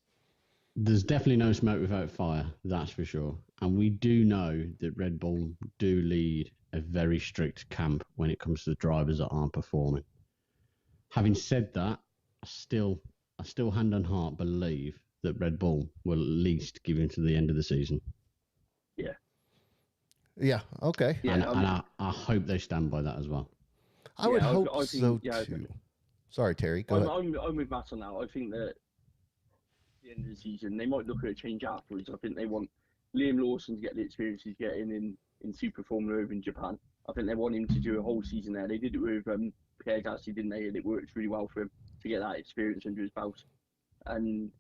There's definitely no smoke without fire, that's for sure. And we do know that Red Bull do lead a very strict camp when it comes to the drivers that aren't performing. Having said that, I still hand on heart believe that Red Bull will at least give him to the end of the season. Yeah. Yeah. Okay. Yeah, and I hope they stand by that as well. I would hope I think, so too. Sorry, Terry. Go ahead. I'm with Matt on that. I think that at the end of the season, they might look at a change afterwards. I think they want Liam Lawson to get the experience he's getting in Super Formula over in Japan. I think they want him to do a whole season there. They did it with Pierre Gasly, didn't they? And it worked really well for him to get that experience under his belt. And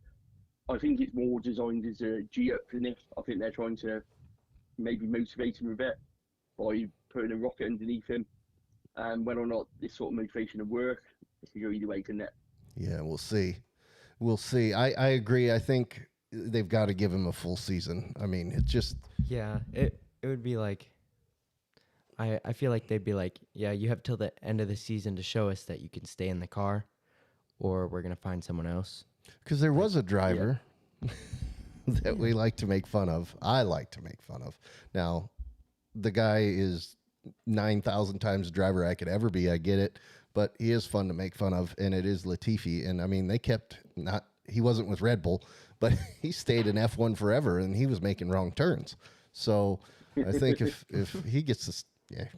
I think it's more designed as a G-up for Nick. I think they're trying to maybe motivate him a bit by putting a rocket underneath him. And whether or not this sort of motivation will work, it can go either way, couldn't it? Yeah, we'll see. We'll see. I agree. I think they've got to give him a full season. I mean, it's just... Yeah, it would be like... I feel like they'd be like, yeah, you have till the end of the season to show us that you can stay in the car, or we're going to find someone else. Because there was a driver that we like to make fun of. I like to make fun of. Now, the guy is 9,000 times the driver I could ever be. I get it. But he is fun to make fun of, and it is Latifi. And, I mean, he wasn't with Red Bull, but he stayed in F1 forever, and he was making wrong turns. So I think if he gets this,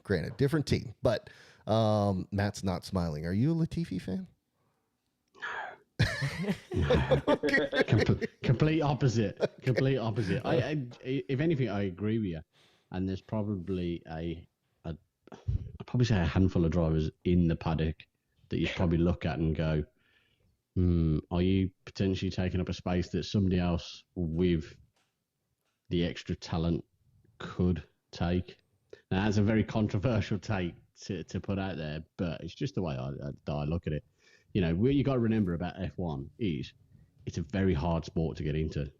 granted, different team. But Matt's not smiling. Are you a Latifi fan? Complete opposite. Complete opposite. I, if anything, I agree with you. And there's probably I'd probably say a handful of drivers in the paddock that you probably look at and go, are you potentially taking up a space that somebody else with the extra talent could take? Now, that's a very controversial take to put out there, but it's just the way I look at it. You know, what you got to remember about F1 is it's a very hard sport to get into.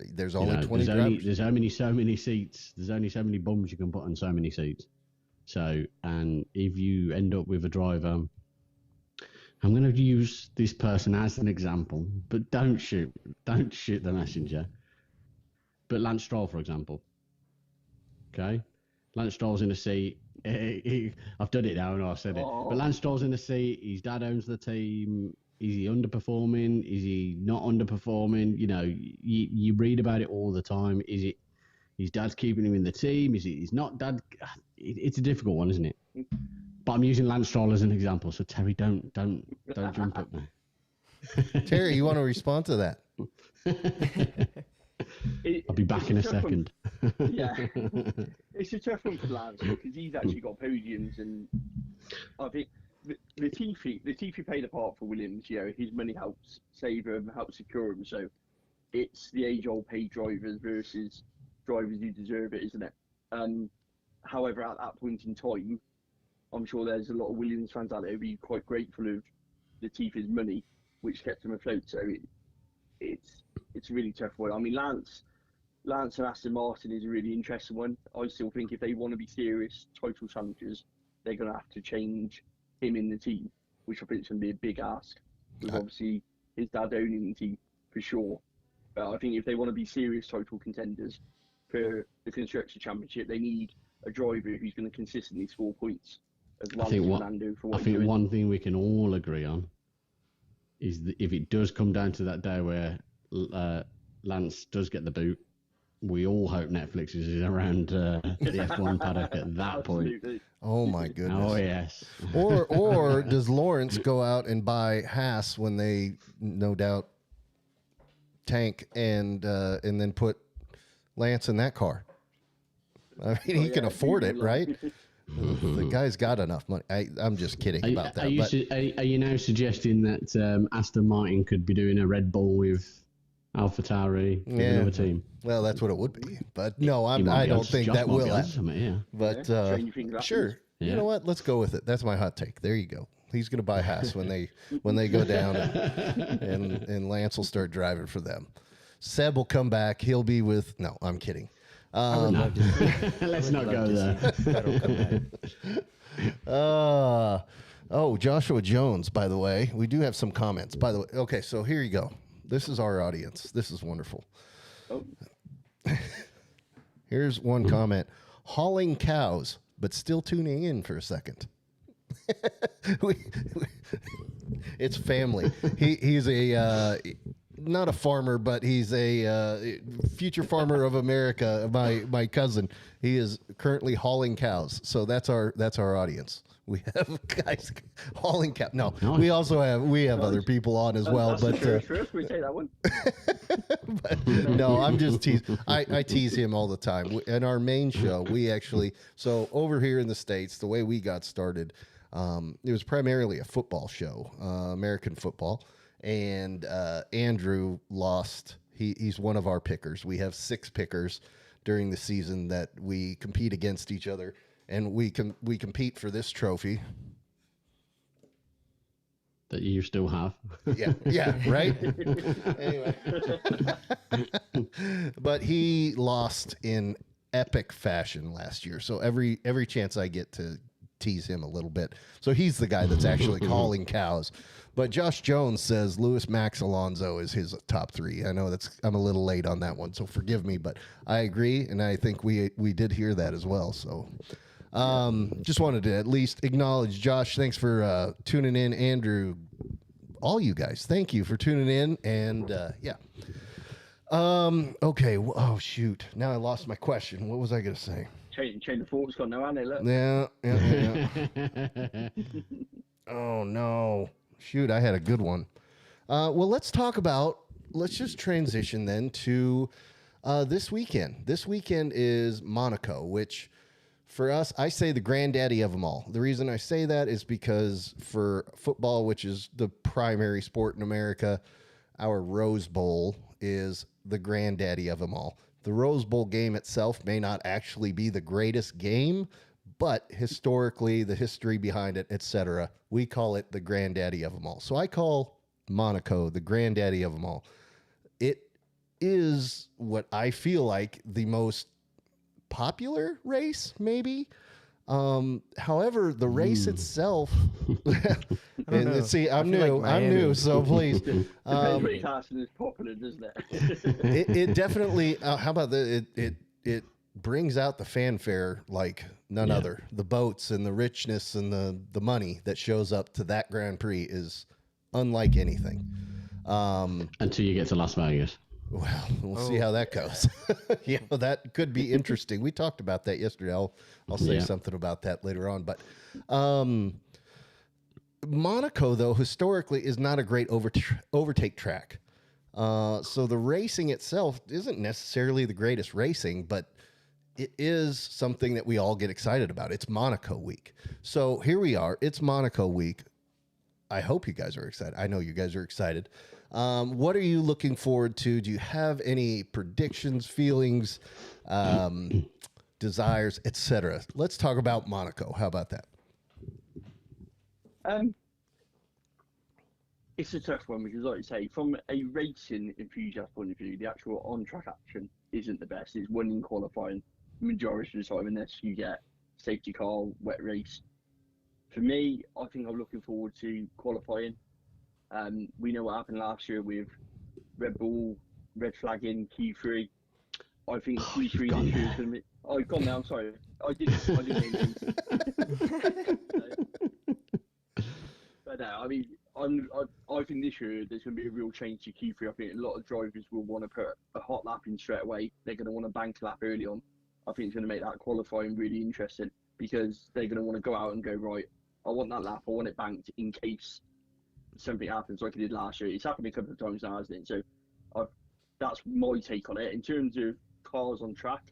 There's only 20 drivers. There's only so many seats. There's only so many bums you can put on so many seats. So, and if you end up with a driver, I'm going to use this person as an example, but don't shoot the messenger. But Lance Stroll, for example, okay? Lance Stroll's in the seat. I've done it now, and I've said it. But Lance Stroll's in the seat. His dad owns the team. Is he underperforming? Is he not underperforming? You know, you read about it all the time. Is it his dad's keeping him in the team? Is it he's not dad? It's a difficult one, isn't it? But I'm using Lance Stroll as an example. So Terry, don't jump up now. Terry, you want to respond to that? I'll be back in a second. Yeah, it's a tough one for Lance because he's actually got podiums, and I think the Latifi played a part for Williams. You know, his money helps save him, helps secure him. So it's the age-old paid drivers versus drivers who deserve it, isn't it? However, at that point in time, I'm sure there's a lot of Williams fans out there who'd be quite grateful of Latifi's money, which kept him afloat. So it's a really tough one. I mean, Lance and Aston Martin is a really interesting one. I still think if they want to be serious title challengers, they're going to have to change him in the team, which I think is going to be a big ask. With obviously his dad owning the team for sure. But I think if they want to be serious title contenders for the Constructors' Championship, they need a driver who's going to consistently score points as well as Fernando. I think one thing we can all agree on is that if it does come down to that day where Lance does get the boot, we all hope Netflix is around the F1 paddock at that point. Oh my goodness! Oh yes. Or does Lawrence go out and buy Haas when they no doubt tank and then put Lance in that car? I mean, he can afford it, right? The guy's got enough money. I'm just kidding about that. Are you now suggesting that Aston Martin could be doing a Red Bull with AlphaTauri with another team? Well, that's what it would be. But no, I don't think that will happen. Yeah. But sure. Yeah. You know what? Let's go with it. That's my hot take. There you go. He's going to buy Haas when they go down, and Lance will start driving for them. Seb will come back. He'll be with. No, I'm kidding. Let's not go there. Joshua Jones, by the way. We do have some comments. By the way, okay, so here you go. This is our audience. This is wonderful. Oh. Here's one comment. Hauling cows, but still tuning in for a second. It's family. He's a not a farmer, but he's a future farmer of America. My cousin. He is currently hauling cows. So that's our audience. We have guys hauling cows. No, we also have other people on as well. But first we say that one. But, no, I'm just teasing. I tease him all the time. In our main show, we actually so over here in the States, the way we got started. It was primarily a football show, American football, and Andrew lost. He's one of our pickers. We have 6 pickers during the season that we compete against each other, and we compete for this trophy that you still have. Yeah, right. Anyway, but he lost in epic fashion last year. So every chance I get to tease him a little bit. So he's the guy that's actually calling cows. But Josh Jones says Lewis, Max, Alonso is his top 3. I know I'm a little late on that one, so forgive me, but I agree, and I think we did hear that as well. So just wanted to at least acknowledge Josh. Thanks for tuning in, Andrew. All you guys, thank you for tuning in, and yeah. Okay. Oh shoot! Now I lost my question. What was I going to say? Chain of thought's gone now, hasn't it? Look. Yeah. Oh no! Shoot, I had a good one. Well, let's just transition then to this weekend. This weekend is Monaco, which for us, I say the granddaddy of them all. The reason I say that is because for football, which is the primary sport in America, our Rose Bowl is the granddaddy of them all. The Rose Bowl game itself may not actually be the greatest game, but historically, the history behind it, etc., we call it the granddaddy of them all. So I call Monaco the granddaddy of them all. It is what I feel like the most popular race, maybe. However, the race itself, and see, I'm new, so please. Depends what your casting is popular, doesn't it? It definitely. How about that? It brings out the fanfare like none other. The boats and the richness and the money that shows up to that Grand Prix is unlike anything. Until you get to Las Vegas. Well, we'll see how that goes. That could be interesting. We talked about that yesterday. I'll say something about that later on. But Monaco, though, historically is not a great overtake track. So the racing itself isn't necessarily the greatest racing, but it is something that we all get excited about. It's Monaco week. So here we are. It's Monaco week. I hope you guys are excited. I know you guys are excited. What are you looking forward to? Do you have any predictions, feelings, desires, etc.? Let's talk about Monaco. How about that? It's a tough one because, like you say, from a racing enthusiast point of view, the actual on-track action isn't the best. It's winning qualifying majority of the time unless you get safety car, wet race. For me, I think I'm looking forward to qualifying. We know what happened last year with Red Bull, red flagging, Q3. I think Q3 this year is going to be... Oh, I've gone now, I'm sorry. I didn't But no, I mean, I think this year there's going to be a real change to Q3. I think a lot of drivers will want to put a hot lap in straight away. They're going to want to bank a lap early on. I think it's going to make that qualifying really interesting because they're going to want to go out and go, right, I want that lap, I want it banked in case something happens like it did last year. It's happened a couple of times now, hasn't it? So that's my take on it. In terms of cars on track,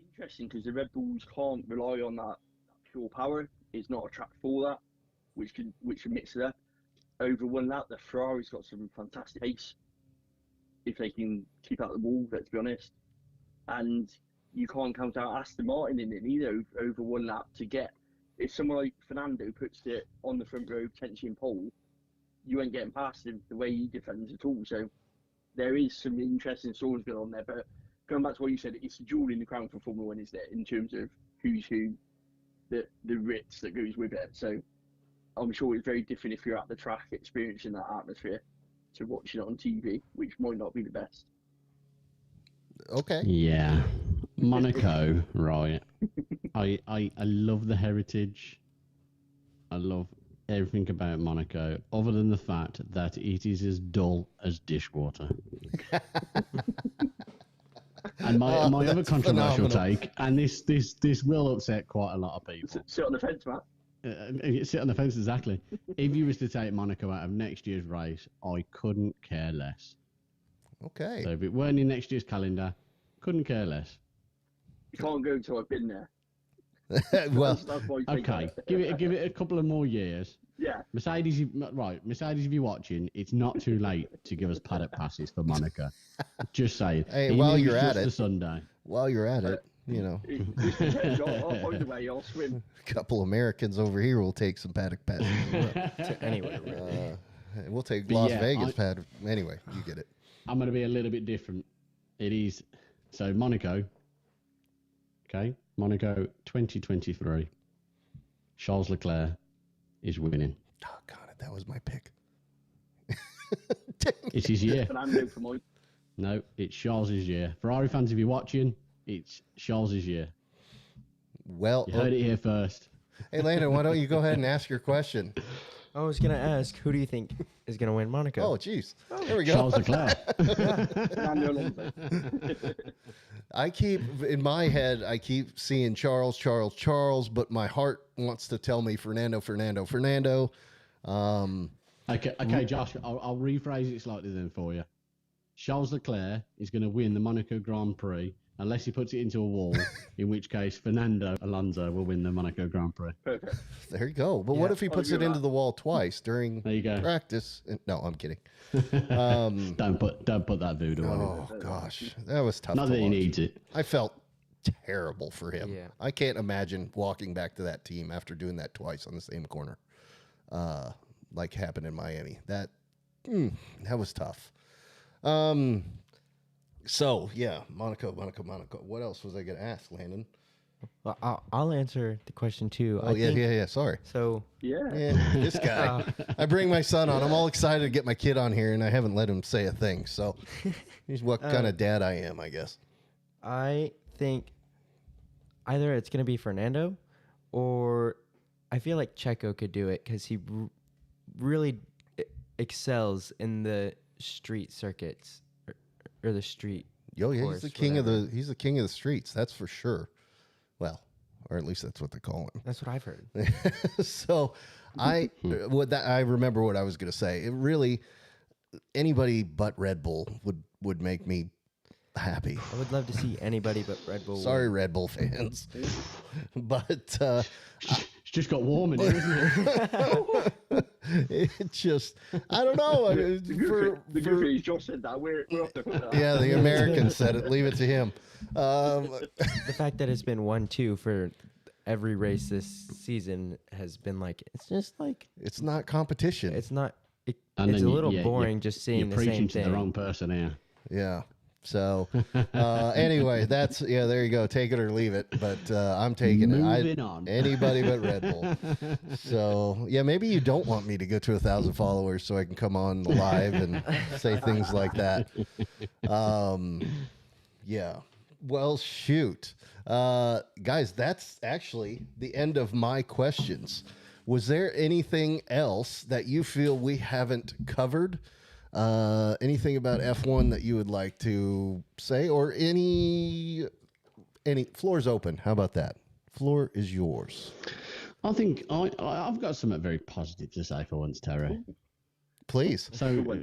interesting because the Red Bulls can't rely on that pure power. It's not a track for that, which can mix it up. Over one lap, the Ferrari's got some fantastic pace if they can keep out the wall, let's be honest. And you can't count out Aston Martin in it either over one lap to get. If someone like Fernando puts it on the front row, potentially in pole, you ain't getting past him the way he defends at all. So there is some interesting stories going on there. But going back to what you said, it's a jewel in the crown for Formula One, isn't it, in terms of who's who, the ritz that goes with it. So I'm sure it's very different if you're at the track experiencing that atmosphere to watching it on TV, which might not be the best. Okay. Yeah. Monaco, right. I love the heritage. I love everything about Monaco, other than the fact that it is as dull as dishwater. And my other controversial take, and this will upset quite a lot of people. Sit on the fence, Matt. Sit on the fence, exactly. If you was to take Monaco out of next year's race, I couldn't care less. Okay. So if it weren't in next year's calendar, couldn't care less. You can't go until I've been there. Well, That's my take on Okay, it. give it a couple of more years. Yeah. Mercedes, if you're watching, it's not too late to give us paddock passes for Monaco. Just saying. Hey, Even while if it's you're at just it. the Sunday. while you're at it, you know, I'll find a way. I'll swim. a couple Americans over here will take some paddock passes. To anywhere, really. We'll take But Las yeah, Vegas paddock. Anyway, you get it. I'm going to be a little bit different. It is so Monaco. Okay, Monaco 2023. Charles Leclerc is winning. Oh God, that was my pick. It's his year. Fernando for mine. No, it's Charles' year. Ferrari fans, if you're watching, it's Charles' year. Well, You heard it here first. hey Landon, why don't you go ahead and ask your question? I was gonna ask, who do you think is gonna win Monaco? Oh, jeez. There we go. Charles Leclerc. Fernando Alonso. I keep in my head, I keep seeing Charles, but my heart wants to tell me Fernando. Okay, Josh, I'll rephrase it slightly then for you. Charles Leclerc is going to win the Monaco Grand Prix unless he puts it into a wall, in which case Fernando Alonso will win the Monaco Grand Prix. Perfect. There you go. But what if he puts it into the wall twice during There you go. practice? No, I'm kidding. Don't put that voodoo on Oh gosh, that was tough. him. Not to that he watch. needs it. I felt terrible for him. Yeah. I can't imagine walking back to that team after doing that twice on the same corner, like happened in Miami. That was tough. So yeah, Monaco. What else was I going to ask, Landon? Well, I'll answer the question too. Oh yeah. Sorry. So Yeah. This guy. I bring my son on. I'm all excited to get my kid on here, and I haven't let him say a thing. So he's what kind of dad I am, I guess. I think either it's going to be Fernando, or I feel like Checo could do it because he really excels in the street circuits or the street. Yo, yeah, course, he's the king of whatever. the streets. That's for sure. Well, or at least that's what they call him. That's what I've heard. So I remember what I was going to say. It really, anybody but Red Bull would make me happy. I would love to see anybody but Red Bull. Sorry, win. Red Bull fans, but It's just got warm in here, isn't it? it just, I don't know. The good thing is Josh said that. We're off the hook. Yeah, the American said it. Leave it to him. The fact that it's been 1-2 for every race this season has been like, it's just like, it's not competition. it's not. And It's then a little you're boring just seeing You're the preaching same to the thing. wrong person here. Yeah. So anyway, that's there you go. Take it or leave it. But I'm taking Moving it. on. Anybody but Red Bull. So yeah, maybe you don't want me to go to 1,000 followers so I can come on live and say things like that. Yeah. Well, shoot, guys, that's actually the end of my questions. Was there anything else that you feel we haven't covered? Anything about F1 that you would like to say, or any floor's open? How about that? Floor is yours. I think I've got something very positive to say for once, Terry. Please. So for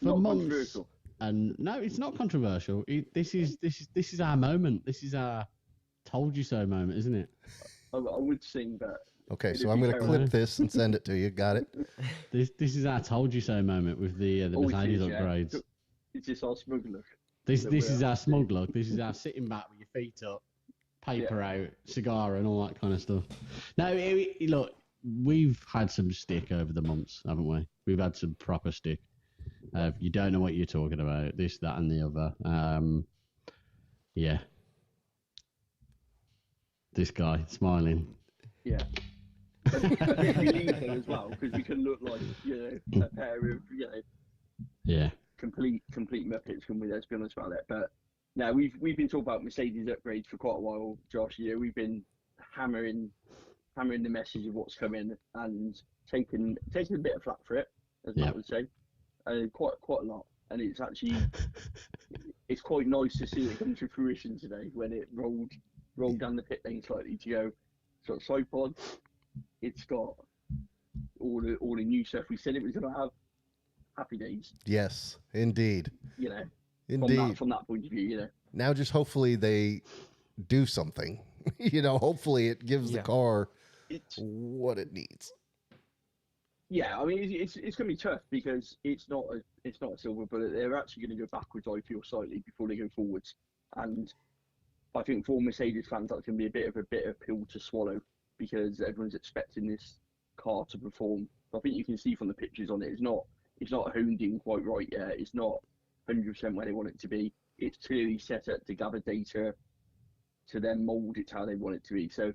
Not months, controversial. and no, it's not controversial. This is our moment. This is our told you so moment, isn't it? I would sing that. Okay, so I'm going to clip this and send it to you. Got it? This is our told you so moment with the Mercedes upgrades. It's just our smuggler. This is our smug look. This is our sitting back with your feet up, paper out, cigar, and all that kind of stuff. No, look, we've had some stick over the months, haven't we? We've had some proper stick. You don't know what you're talking about. This, that, and the other. Yeah. This guy smiling. Yeah. We believe them as well because we can look like a pair of Yeah. complete muppets, can we? Let's be honest about that. But now we've been talking about Mercedes upgrades for quite a while, Josh. We've been hammering the message of what's coming and taking a bit of flack for it, as I would say, quite a lot. And it's actually it's quite nice to see it come to fruition today when it rolled down the pit lane slightly to go. It's got side pods. It's got all the new stuff we said it was going to have. Happy days. Yes, indeed. Indeed. From that point of view, Now, just hopefully they do something. Hopefully it gives the car what it needs. Yeah, I mean it's going to be tough because it's not a silver bullet. They're actually going to go backwards, I feel, slightly before they go forwards, and I think for Mercedes fans that's going to be a bit of a pill to swallow because everyone's expecting this car to perform. I think you can see from the pictures on it, it's not honed in quite right yet. It's not 100% where they want it to be. It's clearly set up to gather data to then mould it to how they want it to be. So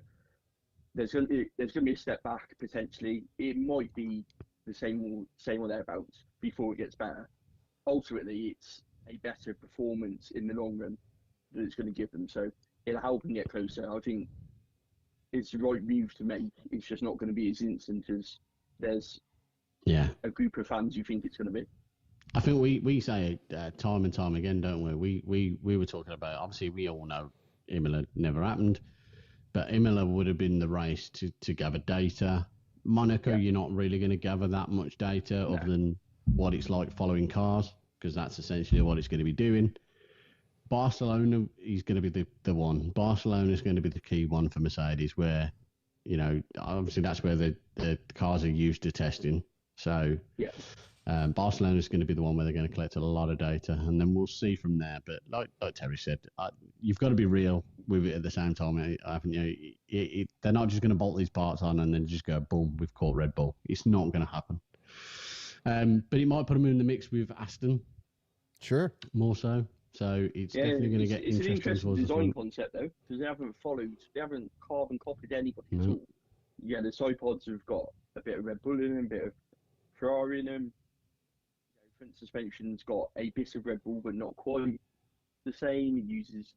there's going to be a step back potentially. It might be the same or thereabouts before it gets better. Ultimately, it's a better performance in the long run that it's going to give them. So it'll help them get closer. I think it's the right move to make. It's just not going to be as instant as there's a group of fans who think it's going to be. I think we say it time and time again, don't we? We were talking about, obviously we all know Imola never happened, but Imola would have been the race to gather data. Monaco, you're not really going to gather that much data other than what it's like following cars, because that's essentially what it's going to be doing. Barcelona is going to be the one. Barcelona is going to be the key one for Mercedes, where, obviously that's where the cars are used to testing. So Barcelona is going to be the one where they're going to collect a lot of data, and then we'll see from there. But like Terry said, you've got to be real with it at the same time, haven't you? They're not just going to bolt these parts on and then just go, boom, we've caught Red Bull. It's not going to happen. But it might put them in the mix with Aston. Sure. More so. So it's definitely going to get interesting. It's an interesting design concept, though, because they haven't carbon copied anybody at all. Yeah, the side pods have got a bit of Red Bull in them, a bit of Ferrari in them. Front suspension's got a bit of Red Bull, but not quite the same. It uses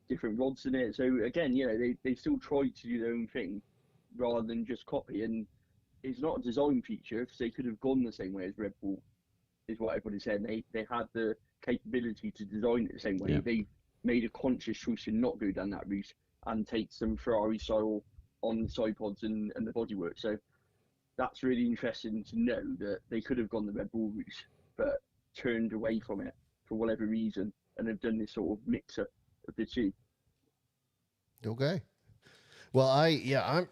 different rods in it. So again, they still tried to do their own thing rather than just copy. And it's not a design feature because they could have gone the same way as Red Bull, is what everybody said. They had the capability to design it the same way. Yeah. They made a conscious choice to not go down that route and take some Ferrari style on the side pods and the bodywork. So that's really interesting to know that they could have gone the Red Bull route, but turned away from it for whatever reason, and have done this sort of mix-up of the two. Okay. Well, I'm.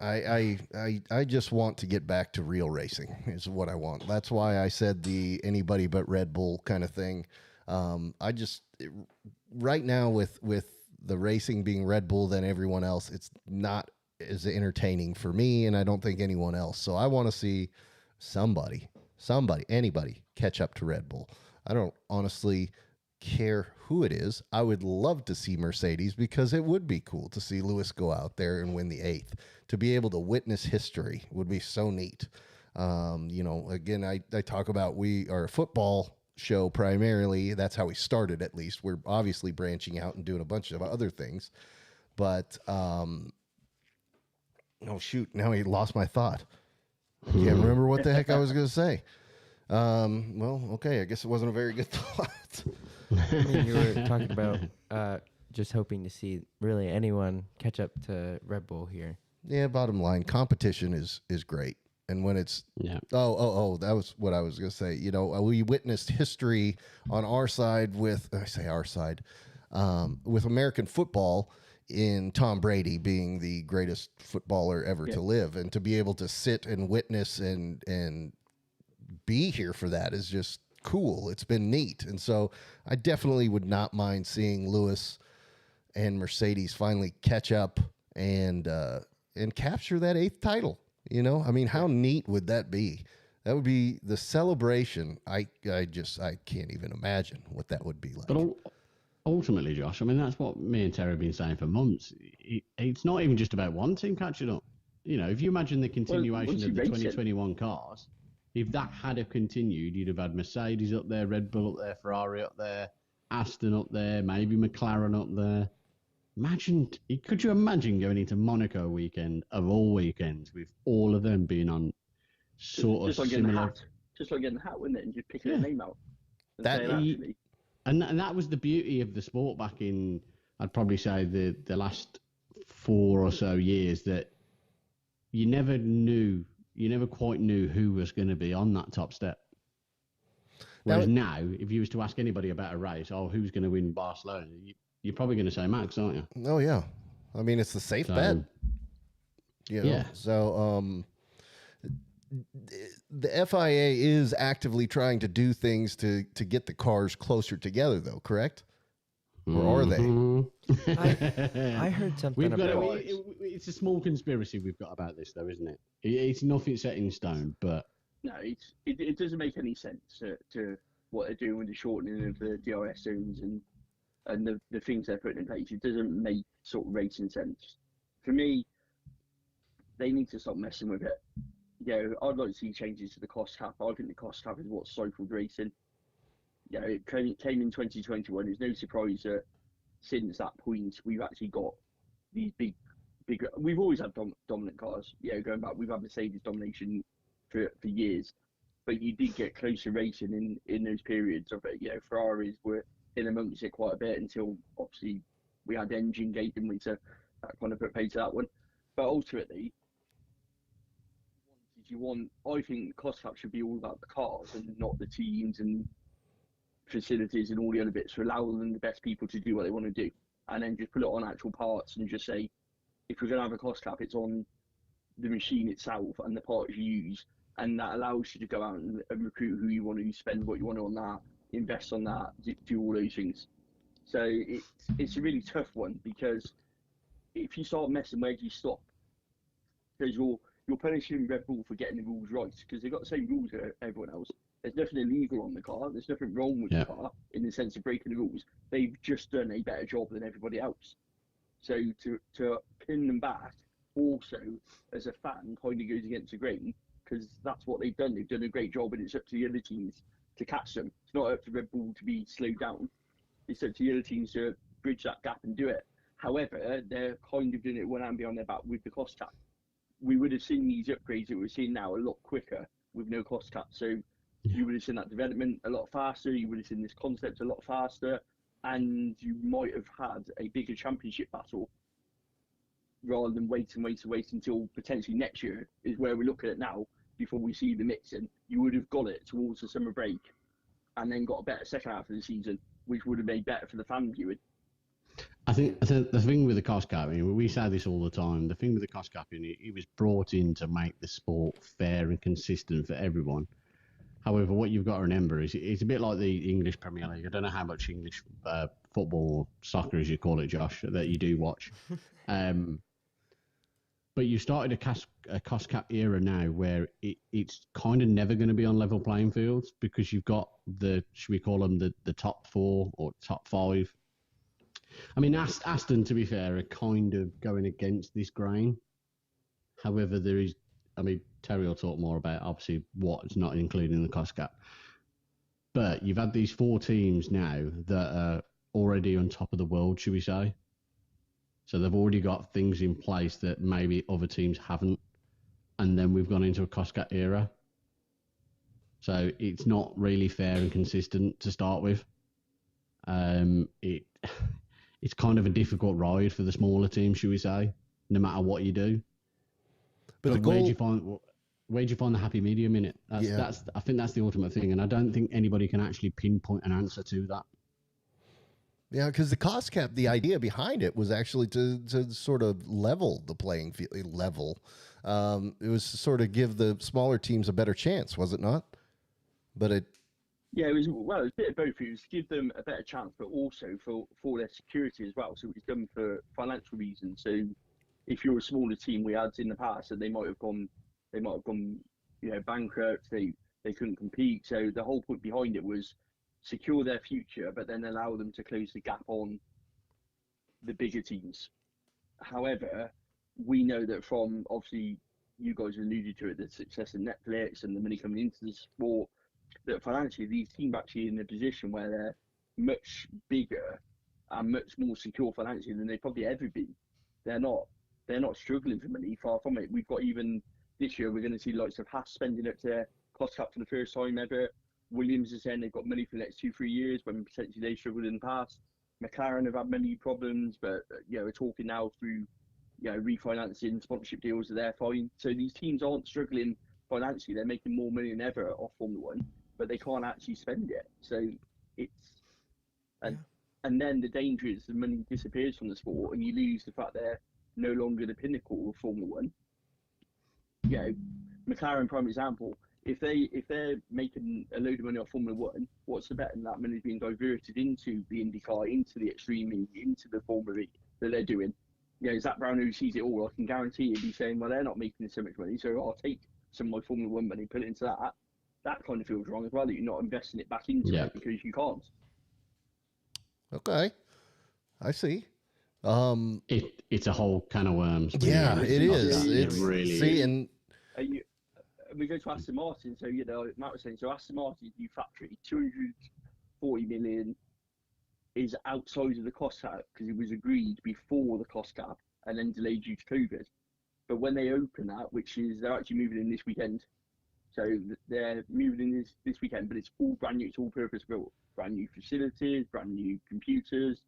I just want to get back to real racing is what I want. That's why I said the anybody but Red Bull kind of thing. Right now with the racing being Red Bull than everyone else, it's not as entertaining for me, and I don't think anyone else. So I want to see anybody catch up to Red Bull. I don't honestly care who it is. I would love to see Mercedes because it would be cool to see Lewis go out there and win the 8th. To be able to witness history would be so neat. Again, I talk about we are a football show primarily. That's how we started, at least. We're obviously branching out and doing a bunch of other things. But, oh, shoot. Now I lost my thought. I can't remember what the heck I was going to say. Well, okay. I guess it wasn't a very good thought. I mean, you were talking about just hoping to see really anyone catch up to Red Bull here. Yeah, bottom line, competition is great. And when it's that was what I was going to say. We witnessed history on our side with American football in Tom Brady being the greatest footballer ever to live, and to be able to sit and witness and be here for that is just cool. It's been neat. And so I definitely would not mind seeing Lewis and Mercedes finally catch up and capture that 8th title. I mean, how neat would that be? That would be the celebration. I can't even imagine what that would be like. But ultimately, Josh, I mean, that's what me and Terry have been saying for months. It's not even just about one team catching up. If you imagine the continuation of the 2021 cars, if that had have continued, you'd have had Mercedes up there, Red Bull up there, Ferrari up there, Aston up there, maybe McLaren up there. Could you imagine going into Monaco weekend of all weekends with all of them being on sort of similar? Just like getting the hat, wouldn't it? And just picking a name out. And that was the beauty of the sport back in, I'd probably say, the last 4 or so years, that you never quite knew who was going to be on that top step. Whereas now, if you was to ask anybody about a race, who's going to win Barcelona, you're probably going to say Max, aren't you? Oh, yeah. I mean, it's the safe bet. Yeah. So the FIA is actively trying to do things to get the cars closer together, though, correct? Or are they? I heard something about it's a small conspiracy we've got about this, though, isn't it? It's nothing set in stone, but... No, it doesn't make any sense to what they're doing with the shortening of the DRS zones and the things they're putting in place. It doesn't make sort of racing sense. For me, they need to stop messing with it. I'd like to see changes to the cost cap. I think the cost cap is what stifled racing. It came in 2021. It's no surprise that since that point, we've actually got these big. We've always had dominant cars. Going back, we've had Mercedes domination for years. But you did get closer racing in those periods of it. Ferraris were in amongst it quite a bit until obviously we had engine gate, didn't we? So that kind of put pay to that one. But ultimately, I think the cost cap should be all about the cars and not the teams and facilities and all the other bits, to allow them, the best people, to do what they want to do, and then just put it on actual parts and just say, if we're going to have a cost cap, it's on the machine itself and the parts you use, and that allows you to go out and recruit who you want to, spend what you want on that, invest on that, do all those things. So it's a really tough one, because if you start messing, where do you stop? Because you're punishing Red Bull for getting the rules right, because they've got the same rules as everyone else. There's nothing illegal on the car. There's nothing wrong with the car in the sense of breaking the rules. They've just done a better job than everybody else. So to pin them back, also, as a fan, kind of goes against the grain, because that's what they've done. They've done a great job, and it's up to the other teams to catch them. It's not up to Red Bull to be slowed down. It's up to the other teams to bridge that gap and do it. However, they're kind of doing it one hand behind their back with the cost cap. We would have seen these upgrades that we're seeing now a lot quicker with no cost cap. So you would have seen that development a lot faster. You would have seen this concept a lot faster, and you might have had a bigger championship battle rather than wait until potentially next year is where we look at it now before we see the mixing. You would have got it towards the summer break and then got a better second half of the season, which would have made better for the fan viewing. I think the thing with the cost cap, I mean, we say this all the time, the thing with the cost capping, it was brought in to make the sport fair and consistent for everyone. However, what you've got to remember is it's a bit like the English Premier League. I don't know how much English football, soccer as you call it, Josh, that you do watch. But you started a cost cap era now where it's kind of never going to be on level playing fields because you've got should we call them the top 4 or top 5? I mean, Aston, to be fair, are kind of going against this grain. However, there is, I mean, Terry will talk more about obviously what's not included in the cost cap. But you've had these 4 teams now that are already on top of the world, should we say? So they've already got things in place that maybe other teams haven't. And then we've gone into a cost cap era. So it's not really fair and consistent to start with. It's kind of a difficult ride for the smaller teams, should we say, no matter what you do. But the goal, where do you find the happy medium in it? I think that's the ultimate thing. And I don't think anybody can actually pinpoint an answer to that. Yeah, because the cost cap, the idea behind it was actually to sort of level the playing field. It was to sort of give the smaller teams a better chance, was it not? But it... Yeah, it was a bit of both. It was to give them a better chance, but also for their security as well. So it was done for financial reasons. So if you're a smaller team, we had in the past that they might have gone, bankrupt. They couldn't compete. So the whole point behind it was secure their future, but then allow them to close the gap on the bigger teams. However, we know that from, obviously, you guys alluded to it, the success of Netflix and the money coming into the sport, that financially these teams are actually in a position where they're much bigger and much more secure financially than they've probably ever been. They're not struggling for money, far from it. We've got, even this year, we're going to see lots of Haas spending up to their cost cap for the first time ever. Williams is saying they've got money for the next 2-3 years when potentially they struggled in the past. McLaren have had many problems, but we're talking now through refinancing, sponsorship deals, they're fine. So these teams aren't struggling financially. They're making more money than ever off Formula One, but they can't actually spend it. So and then the danger is the money disappears from the sport and you lose the fact they're no longer the pinnacle of Formula One. McLaren, prime example. If they're making a load of money off Formula One, what's the bet? And that money's being diverted into the IndyCar, into the Extreme E, into the Formula E that they're doing. Zach Brown, who sees it all, I can guarantee he'd be saying, well, they're not making so much money, so I'll take some of my Formula One money, put it into that. That kind of feels wrong as well, that you're not investing it back into it because you can't. Okay, I see. It's a whole can of worms. Yeah, it is. It really see, is. and we go to Aston Martin. So Matt was saying, so Aston Martin's new factory, 240 million is outside of the cost cap because it was agreed before the cost cap and then delayed due to COVID. But when they open that, which is they're actually moving in this weekend, so they're moving in this weekend, but it's all brand new, it's all purpose built, brand new facilities, brand new computers,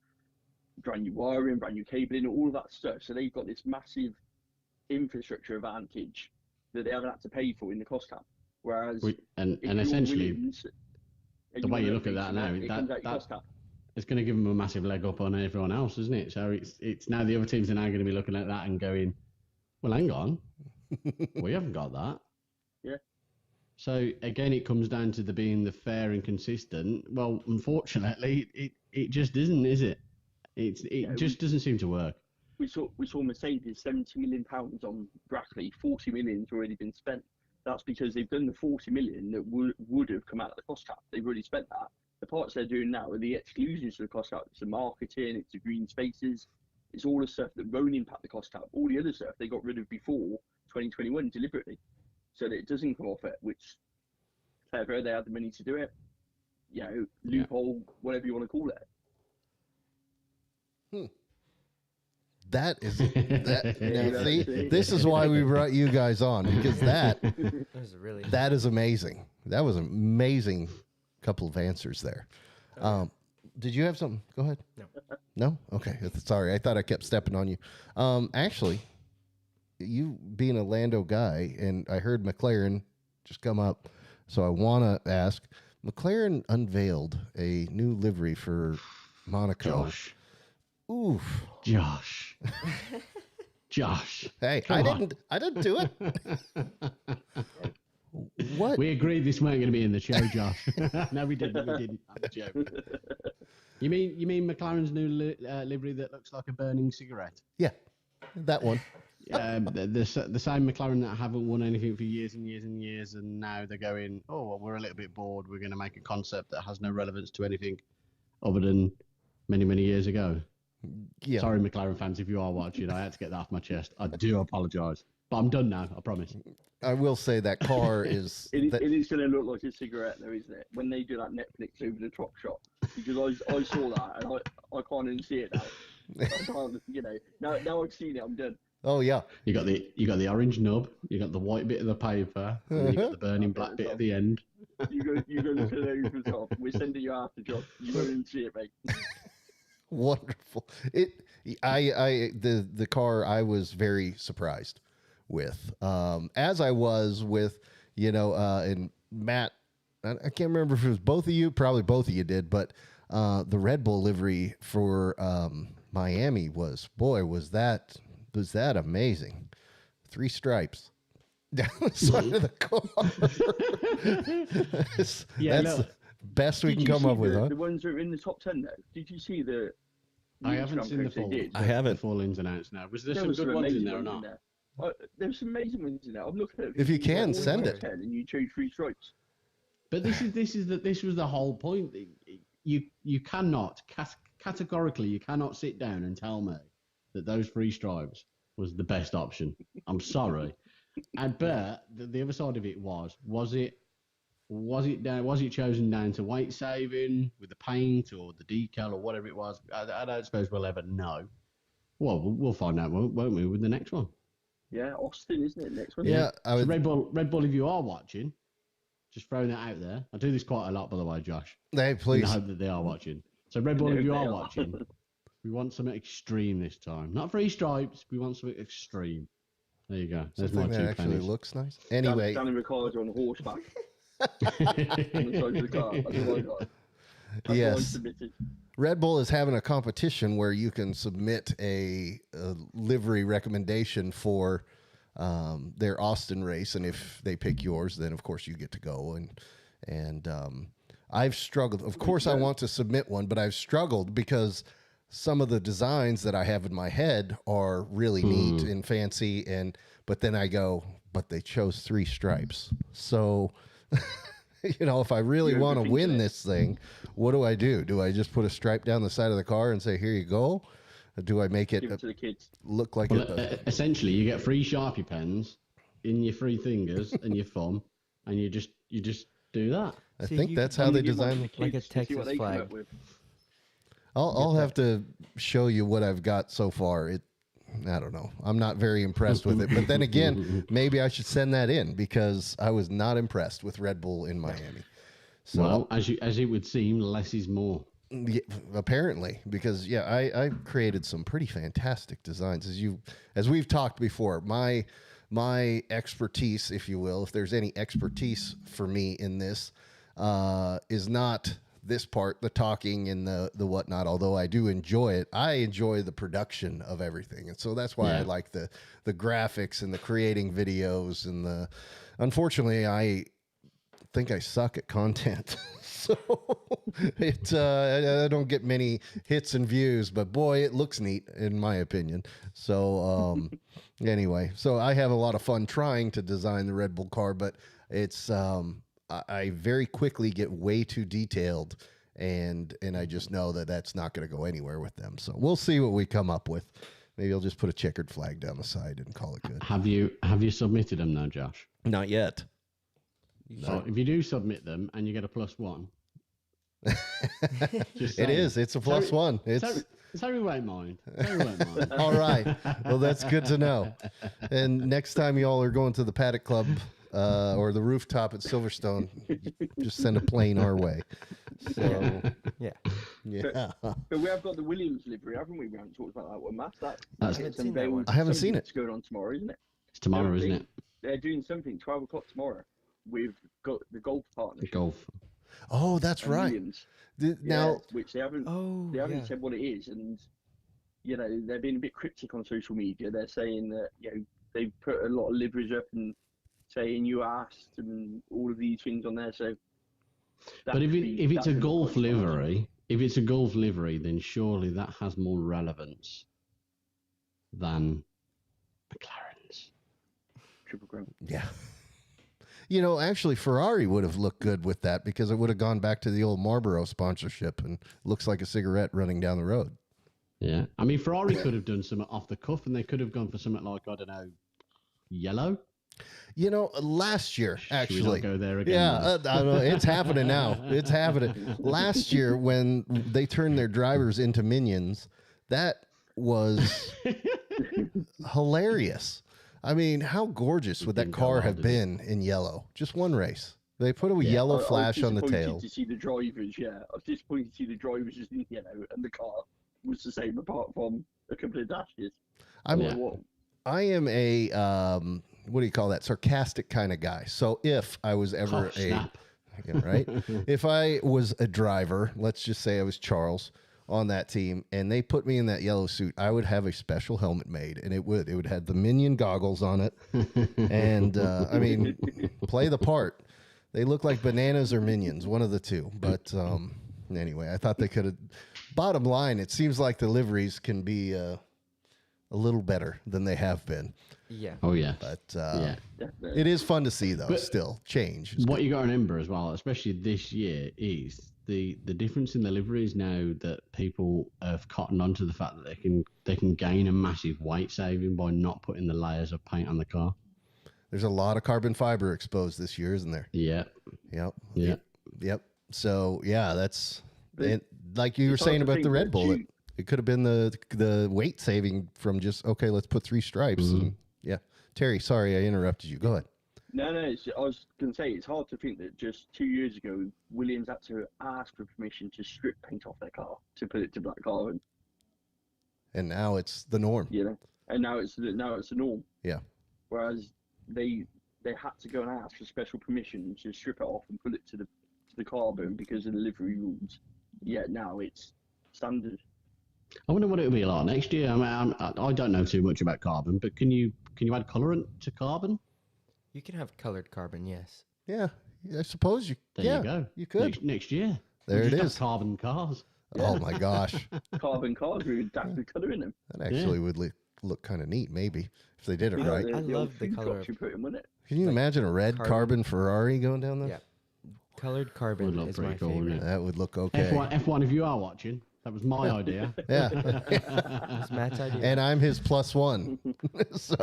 brand new wiring, brand new cabling, all of that stuff. So they've got this massive infrastructure advantage that they haven't had to pay for in the cost cap. Whereas, and essentially, Williams, the way you look at that now, it's going to give them a massive leg up on everyone else, isn't it? So it's now the other teams are now going to be looking at that and going, well, hang on, we haven't got that. Yeah. So again, it comes down to being the fair and consistent. Well, unfortunately, it just isn't, is it? It just doesn't seem to work. We saw Mercedes £70 million on Brackley, 40 million's already been spent. That's because they've done the 40 million that would have come out of the cost cap. They've already spent that. The parts they're doing now are the exclusions to the cost cap. It's the marketing, it's the green spaces, it's all the stuff that won't impact the cost cap. All the other stuff they got rid of before 2021 deliberately, so that it doesn't come off it, which clever, they had the money to do it. loophole, whatever you want to call it. That is that. Now, see, this is why we brought you guys on, because that is amazing. That was an amazing couple of answers there. Did you have something? Go ahead. No. Okay. Sorry, I thought I kept stepping on you. Actually, you being a Lando guy, and I heard McLaren just come up, so I want to ask. McLaren unveiled a new livery for Monaco. Josh. Oof. Josh. Josh. Hey, I didn't do it. What? We agreed this weren't going to be in the show, Josh. No, we didn't. I'm joking. You mean McLaren's new livery that looks like a burning cigarette? Yeah, that one. The same McLaren that haven't won anything for years and years and years, and now they're going, oh, well, we're a little bit bored. We're going to make a concept that has no relevance to anything other than many, many years ago. Yeah. Sorry, McLaren fans, if you are watching, I had to get that off my chest. I do apologise. But I'm done now, I promise. I will say that car is... It is going to look like a cigarette, though, isn't it? When they do that Netflix over-the-top shot. Because I saw that, and I can't even see it now. I can't, now I've seen it, I'm done. Oh, yeah. You got the orange nub, you got the white bit of the paper, and then you got the burning black bit at the end. You go look at it over the top. We're sending you after, Josh. You won't even see it, mate. Wonderful. The car I was very surprised with, as I was with, and Matt, I can't remember if it was both of you, probably both of you did, but the Red Bull livery for Miami was that amazing. 3 stripes down the side of the car. That's the best we can come up with, huh? The ones that are in the top 10 though. Did you see the... I haven't seen the full. I haven't. The full ins and outs now. Was there some good ones in there or not? There's some amazing ones in there. I'm looking at it. If you can, send it. And you choose 3 stripes. But this was the whole point. You cannot categorically you cannot sit down and tell me that those 3 stripes was the best option. I'm sorry. But the other side of it was it chosen down to weight saving with the paint or the decal or whatever it was? I don't suppose we'll ever know. Well, we'll find out, won't we, with the next one? Yeah, Austin, isn't it? Next one. Yeah, so Red Bull. If you are watching, just throwing that out there. I do this quite a lot, by the way, Josh. Hey, please. I hope that they are watching. So Red Bull, if you are watching, we want something extreme this time. Not 3 stripes. We want something extreme. There you go. There's something my 2 that actually pennies. looks nice. Anyway, Danny Ricciardo on horseback. On the side of the car. That's what I got. That's yes. what I submitted. Red Bull is having a competition where you can submit a livery recommendation for their Austin race, and if they pick yours, then of course you get to go. And I've struggled. Of course, I want to submit one, but I've struggled because some of the designs that I have in my head are really neat and fancy, but then I go, but they chose 3 stripes, so. If I really want to win this thing, what do I do? Do I just put a stripe down the side of the car and say, here you go? Or do I make it Give it to the kids. look like essentially you get 3 Sharpie pens in your 3 fingers and your thumb, and you just do that. I think that's how they design like a Texas flag. I'll have to show you what I've got so far. I don't know. I'm not very impressed with it. But then again, maybe I should send that in because I was not impressed with Red Bull in Miami. So, well, as it would seem, less is more. Yeah, apparently, because I created some pretty fantastic designs as we've talked before. My expertise, if you will, if there's any expertise for me in this, is not this part, the talking and the whatnot, although I do enjoy it. I enjoy the production of everything. And so that's why I like the graphics and the creating videos and unfortunately, I think I suck at content. So I don't get many hits and views, but boy, it looks neat in my opinion. So anyway, so I have a lot of fun trying to design the Red Bull car, but it's I very quickly get way too detailed, and I just know that that's not going to go anywhere with them. So we'll see what we come up with. Maybe I'll just put a checkered flag down the side and call it good. Have you submitted them now, Josh? Not yet. So if you do submit them and you get a +1, Just It saying. is. It's a plus one. It's Terry won't mind. Terry won't mind. all right. Well, that's good to know. And next time y'all are going to the Paddock Club or the rooftop at Silverstone, just send a plane our way. So, Yeah. yeah. But we have got the Williams livery, haven't we? We haven't talked about that one, Matt. That's- I haven't seen that one. I haven't seen it. It's going on tomorrow, isn't it? It's tomorrow, isn't it? They're doing something 12 o'clock tomorrow with the golf partnership. Golf. Oh, that's and right. Williams. Now, Which they haven't Yeah. said what it is, and they're being a bit cryptic on social media. They're saying that they've put a lot of liveries up and saying you asked and all of these things on there. So, But if it's a golf livery, then surely that has more relevance than McLaren's. Triple Crown. yeah. Actually, Ferrari would have looked good with that because it would have gone back to the old Marlboro sponsorship and looks like a cigarette running down the road. Yeah, I mean Ferrari could have done something off the cuff, and they could have gone for something like, I don't know, yellow. Last year, Should we actually. not go there again? Yeah, I know, it's happening now. It's happening. Last year, when they turned their drivers into minions, that was hilarious. I mean, how gorgeous would that didn't go car well, have did it? been in yellow? Just one race. They put a yellow flash on the tail. I was disappointed to see the drivers. Yeah, I was disappointed to see the drivers just in yellow, and the car was the same apart from a couple of dashes. I'm, Yeah. I am a what do you call that? Sarcastic kind of guy. So if I was ever Snap. yeah, right, if I was a driver, let's just say I was Charles on that team, and they put me in that yellow suit, I would have a special helmet made, and it would have the minion goggles on it, and I mean, play the part. They look like bananas or minions, one of the two. But anyway, I thought they could have. Bottom line, it seems like the liveries can be a little better than they have been. Yeah. Oh yeah. But Yeah. Definitely. it is fun to see, though. But still, change. It's What you got to remember as well, especially this year, is the difference in the liveries now that people have cottoned onto the fact that they can gain a massive weight saving by not putting the layers of paint on the car. There's a lot of carbon fiber exposed this year, isn't there? Yeah. Yep. Yeah. Yep. So yeah, that's But and like you were it's hard saying to about think the Red that Bull. It could have been the weight saving from just okay, let's put 3 stripes. And, yeah, Terry, sorry I interrupted you. Go ahead. No, I was going to say it's hard to think that just 2 years ago Williams had to ask for permission to strip paint off their car to put it to black carbon. And now it's the norm. And now it's the norm. Yeah. Whereas they had to go and ask for special permission to strip it off and put it to the carbon because of the livery rules. Yeah, now it's standard. I wonder what it'll be like next year. I mean, I don't know too much about carbon, but can you add colorant to carbon? You can have colored carbon, yes. Yeah, I suppose you. There yeah, you go. You could. Next year. There We'll it just have is. Carbon cars. Oh my gosh, Carbon cars with dapper colour in them. that actually would look kind of neat. Maybe if they did it right. I old love the food color crops of- you put in, wouldn't it? Can you like imagine a red carbon. carbon Ferrari going down there? Yeah. Colored carbon Would look is my pretty cool, wouldn't favorite. it? That would look okay. F1, if you are watching, that was my idea. Yeah, It's Matt's idea. and I'm his +1. So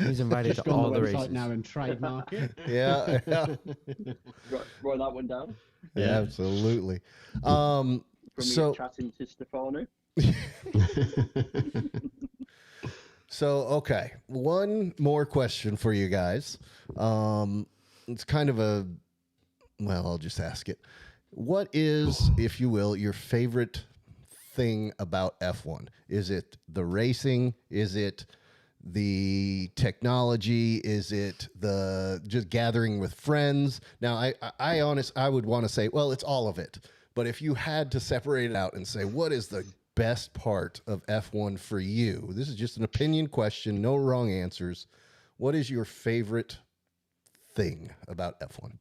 He's invited Just to go on all the the website races. now and trademark it. yeah, Write that one down. yeah, absolutely. From So me chatting to Stefano. So, okay, one more question for you guys. It's kind of I'll just ask it. What is, if you will, your favorite thing about F1? Is it the racing? Is it the technology? Is it the just gathering with friends? Now, I would want to say, well, it's all of it. But if you had to separate it out and say, what is the best part of F1 for you? This is just an opinion question, no wrong answers. What is your favorite thing about F1?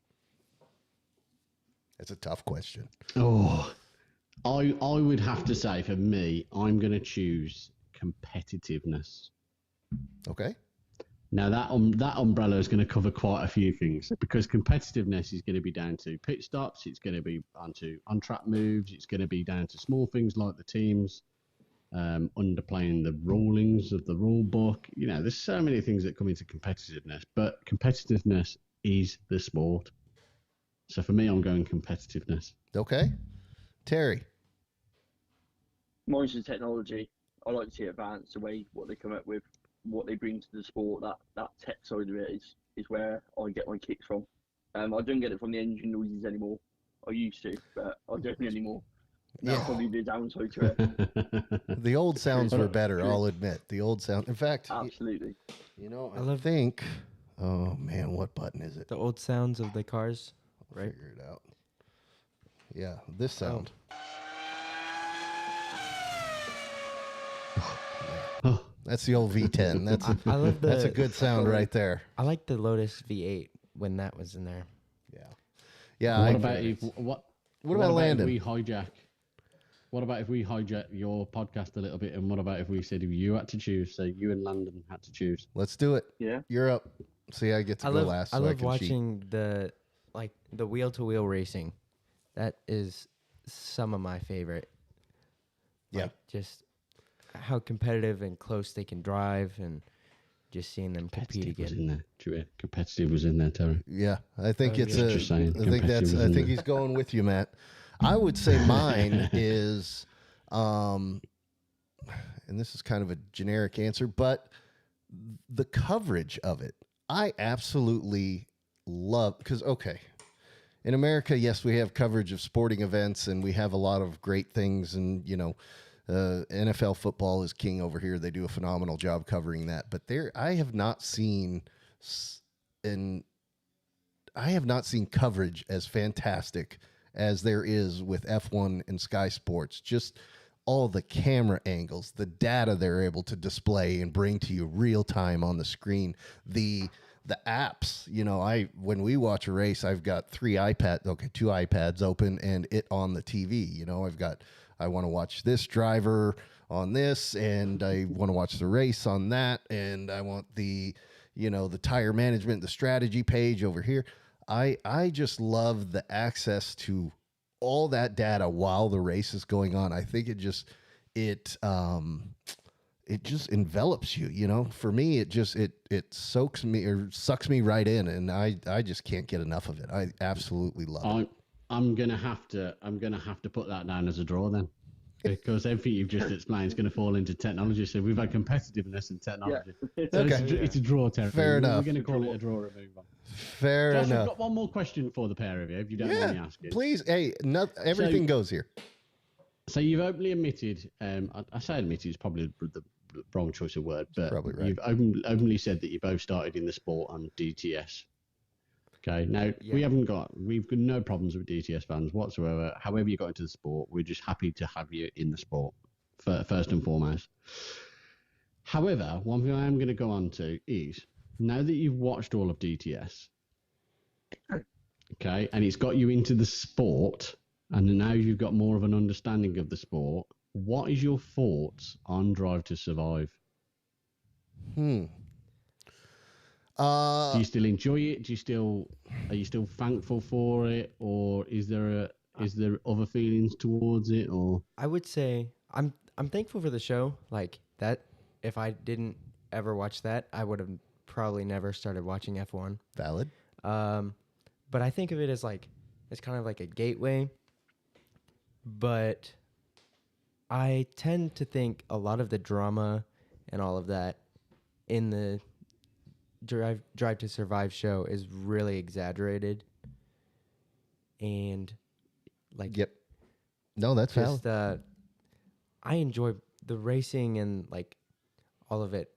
That's a tough question. Oh, I would have to say for me, I'm going to choose competitiveness. Okay. Now that umbrella is going to cover quite a few things because competitiveness is going to be down to pit stops. It's going to be onto on-track moves. It's going to be down to small things like the teams underplaying the rulings of the rule book. You know, there's so many things that come into competitiveness, but competitiveness is the sport. So for me, I'm going competitiveness. Okay. Terry. Mine's the technology. I like to see it advance the way what they come up with, what they bring to the sport. That tech side of it is where I get my kicks from. I don't get it from the engine noises anymore. I used to, but I don't anymore. That's probably the downside to it. The old sounds were better, True. I'll admit. The old sound. In fact, Absolutely. I think. Oh man, what button is it? The old sounds of the cars, I'll right? figure it out. Yeah, this sound. Oh, That's the old V10. I love That's a the. good sound right there. I like the Lotus V8 when that was in there. Yeah. Yeah. what about if what about Landon? If we hijack? What about if we hijack your podcast a little bit? And what about if we said you had to choose? So you and Landon had to choose. Let's do it. Yeah. You're up. See, I get to go last. I So love I can cheat. watching the wheel to wheel racing. That is some of my favorite. Yeah. Like, just how competitive and close they can drive, and just seeing them compete Competitive was again. in there. True. Competitive was in there, Terry. Yeah, I think Oh, it's yeah. a. Just saying, I think that's. competitive I is think in he's going with you, Matt. I would say mine is, and this is kind of a generic answer, but the coverage of it, I absolutely love. Because in America, yes, we have coverage of sporting events, and we have a lot of great things, and NFL football is king over here. They do a phenomenal job covering that. But I have not seen, coverage as fantastic as there is with F1 and Sky Sports. Just all the camera angles, the data they're able to display and bring to you real time on the screen, the apps. When we watch a race, I've got two iPads open and it on the TV. I want to watch this driver on this, and I want to watch the race on that, and I want the tire management, the strategy page over here. I just love the access to all that data while the race is going on. I think it just envelops you. For me, it soaks me or sucks me right in, and I just can't get enough of it. I absolutely love it. I'm gonna have to put that down as a draw then, because everything you've just explained is going to fall into technology. So we've had competitiveness and technology. Yeah. So Okay. it's a draw, Terry. Fair enough. We're going to call it a draw and move on. Fair Josh, I've enough. got one more question for the pair of you, if you don't mind me asking. Please. Hey, everything goes here. So you've openly admitted, I say admitted is probably the wrong choice of word, but Probably right. you've openly said that you both started in the sport on DTS. Okay, now we've got no problems with DTS fans whatsoever. However you got into the sport, we're just happy to have you in the sport, first and foremost. However, one thing I am going to go on to is, now that you've watched all of DTS, okay, and it's got you into the sport, and now you've got more of an understanding of the sport, what is your thoughts on Drive to Survive? Do you still enjoy it? Are you still thankful for it, or is there other feelings towards it? Or I would say I'm thankful for the show. Like that, if I didn't ever watch that, I would have probably never started watching F1. Valid. But I think of it as it's kind of like a gateway. But I tend to think a lot of the drama and all of that in the Drive to Survive show is really exaggerated. And Yep. No, that's valid. just I enjoy the racing and all of it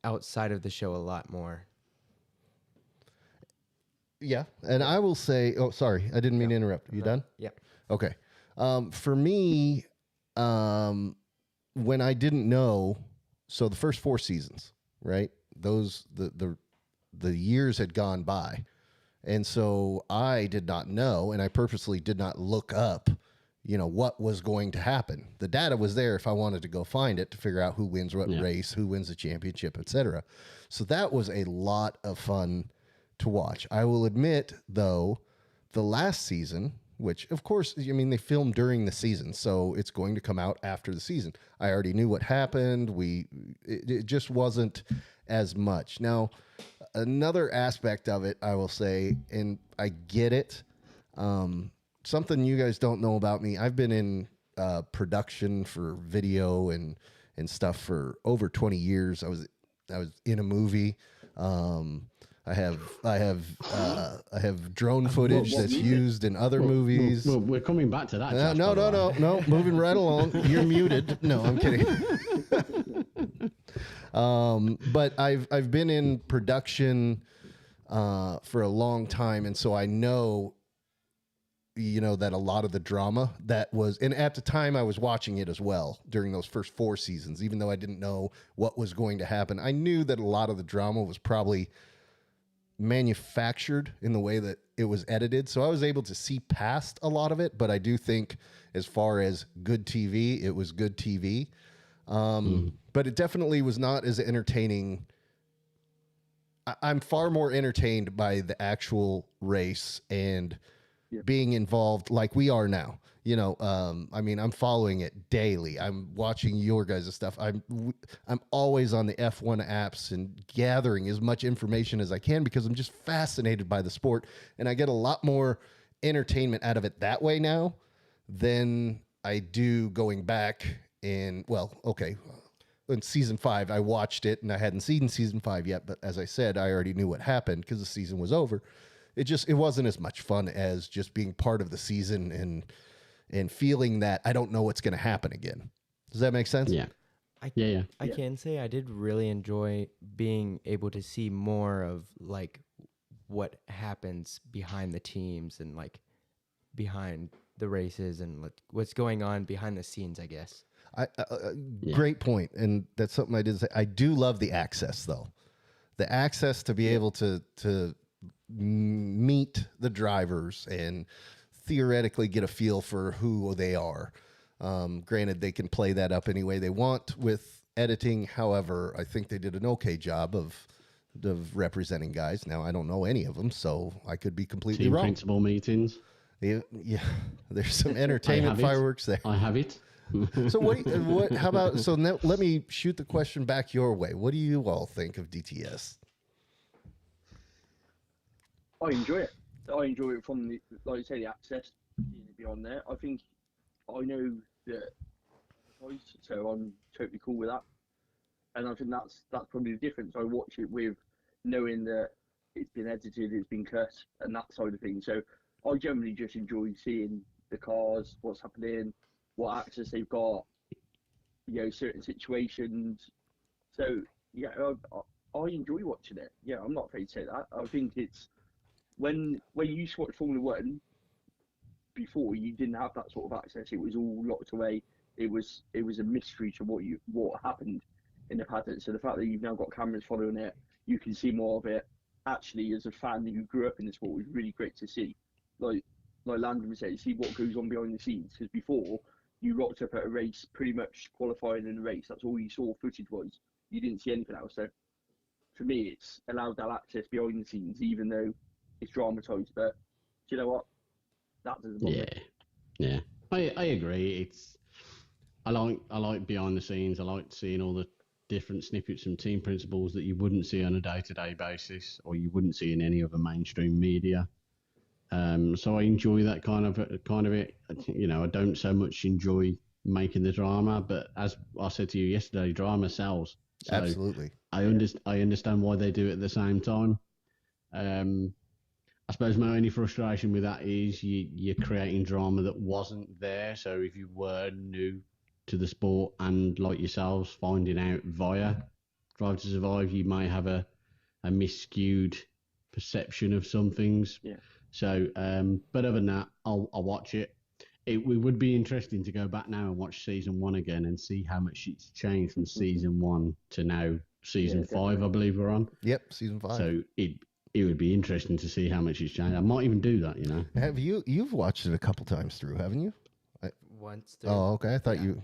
outside of the show a lot more. Yeah, and I will say, oh, sorry, I didn't mean to interrupt. You done? Yeah. Okay. For me, when I didn't know, so the first 4 seasons, right? The years had gone by, and so I did not know, and I purposely did not look up, what was going to happen. The data was there if I wanted to go find it to figure out who wins what race, who wins the championship, etc. So that was a lot of fun to watch. I will admit, though, the last season, which of course, they filmed during the season, so it's going to come out after the season. I already knew what happened. It just wasn't as much. Now, another aspect of it, I will say, and I get it, something you guys don't know about me. I've been in production for video and stuff for over 20 years. I was in a movie. I have drone footage what that's movie? used in other movies. Well, we're coming back to that. Josh, No, by the way. no. Moving right along. You're muted. No, I'm kidding. But I've been in production for a long time, and so I know, that a lot of the drama that was, and at the time I was watching it as well during those first 4 seasons, even though I didn't know what was going to happen. I knew that a lot of the drama was probably manufactured in the way that it was edited. So I was able to see past a lot of it, but I do think as far as good TV, it was good TV. But it definitely was not as entertaining. I'm far more entertained by the actual race and being involved like we are now. I'm following it daily. I'm watching your guys' stuff. I'm always on the F1 apps and gathering as much information as I can because I'm just fascinated by the sport, and I get a lot more entertainment out of it that way now than I do going back in season 5. I watched it and I hadn't seen season 5 yet, but as I said, I already knew what happened because the season was over. It wasn't as much fun as just being part of the season and feeling that I don't know what's going to happen again. Does that make sense? Yeah. I can say I did really enjoy being able to see more of like what happens behind the teams and like behind the races and like what's going on behind the scenes, I guess. Great point. And that's something I did say. I do love the access though. The access to be able to meet the drivers and theoretically get a feel for who they are. Granted, they can play that up any way they want with editing. However, I think they did an okay job of representing guys. Now, I don't know any of them, so I could be completely Team wrong. principal meetings. Yeah, there's some entertainment fireworks there. I have it. So how about, so now let me shoot the question back your way. What do you all think of DTS? I enjoy it. I enjoy it from the, like you say, the access beyond there. I think I know that, so I'm totally cool with that. And I think that's probably the difference. I watch it with knowing that it's been edited, it's been cut, and that side of things. So I generally just enjoy seeing the cars, what's happening, what access they've got, certain situations. So yeah, I enjoy watching it. Yeah, I'm not afraid to say that. I think it's when you used to watch Formula One before, you didn't have that sort of access. It was all locked away. It was a mystery to what happened in the paddock. So the fact that you've now got cameras following it, you can see more of it. Actually, as a fan who grew up in the sport, was really great to see. Like Landon was saying, see what goes on behind the scenes. Because before, you rocked up at a race, pretty much qualifying in a race. That's all you saw footage-wise. You didn't see anything else. So for me, it's allowed that access behind the scenes, even though it's dramatised. But do you know what? That doesn't bother me. Yeah. I agree. I like behind the scenes. I like seeing all the different snippets from team principals that you wouldn't see on a day-to-day basis, or you wouldn't see in any other mainstream media. So I enjoy that kind of it. I don't so much enjoy making the drama, but as I said to you yesterday, drama sells. So Absolutely. I understand why they do it at the same time. I suppose my only frustration with that is you're creating drama that wasn't there. So if you were new to the sport and like yourselves finding out via Drive to Survive, you may have a misskewed perception of some things. Yeah. So, but other than that, I'll watch it. It would be interesting to go back now and watch season 1 again and see how much it's changed from season 1 to now season 5, I believe we're on. Yep, season 5. So it would be interesting to see how much it's changed. I might even do that, Have you've watched it a couple times through, haven't you? Once. Through. Oh, okay. I thought you.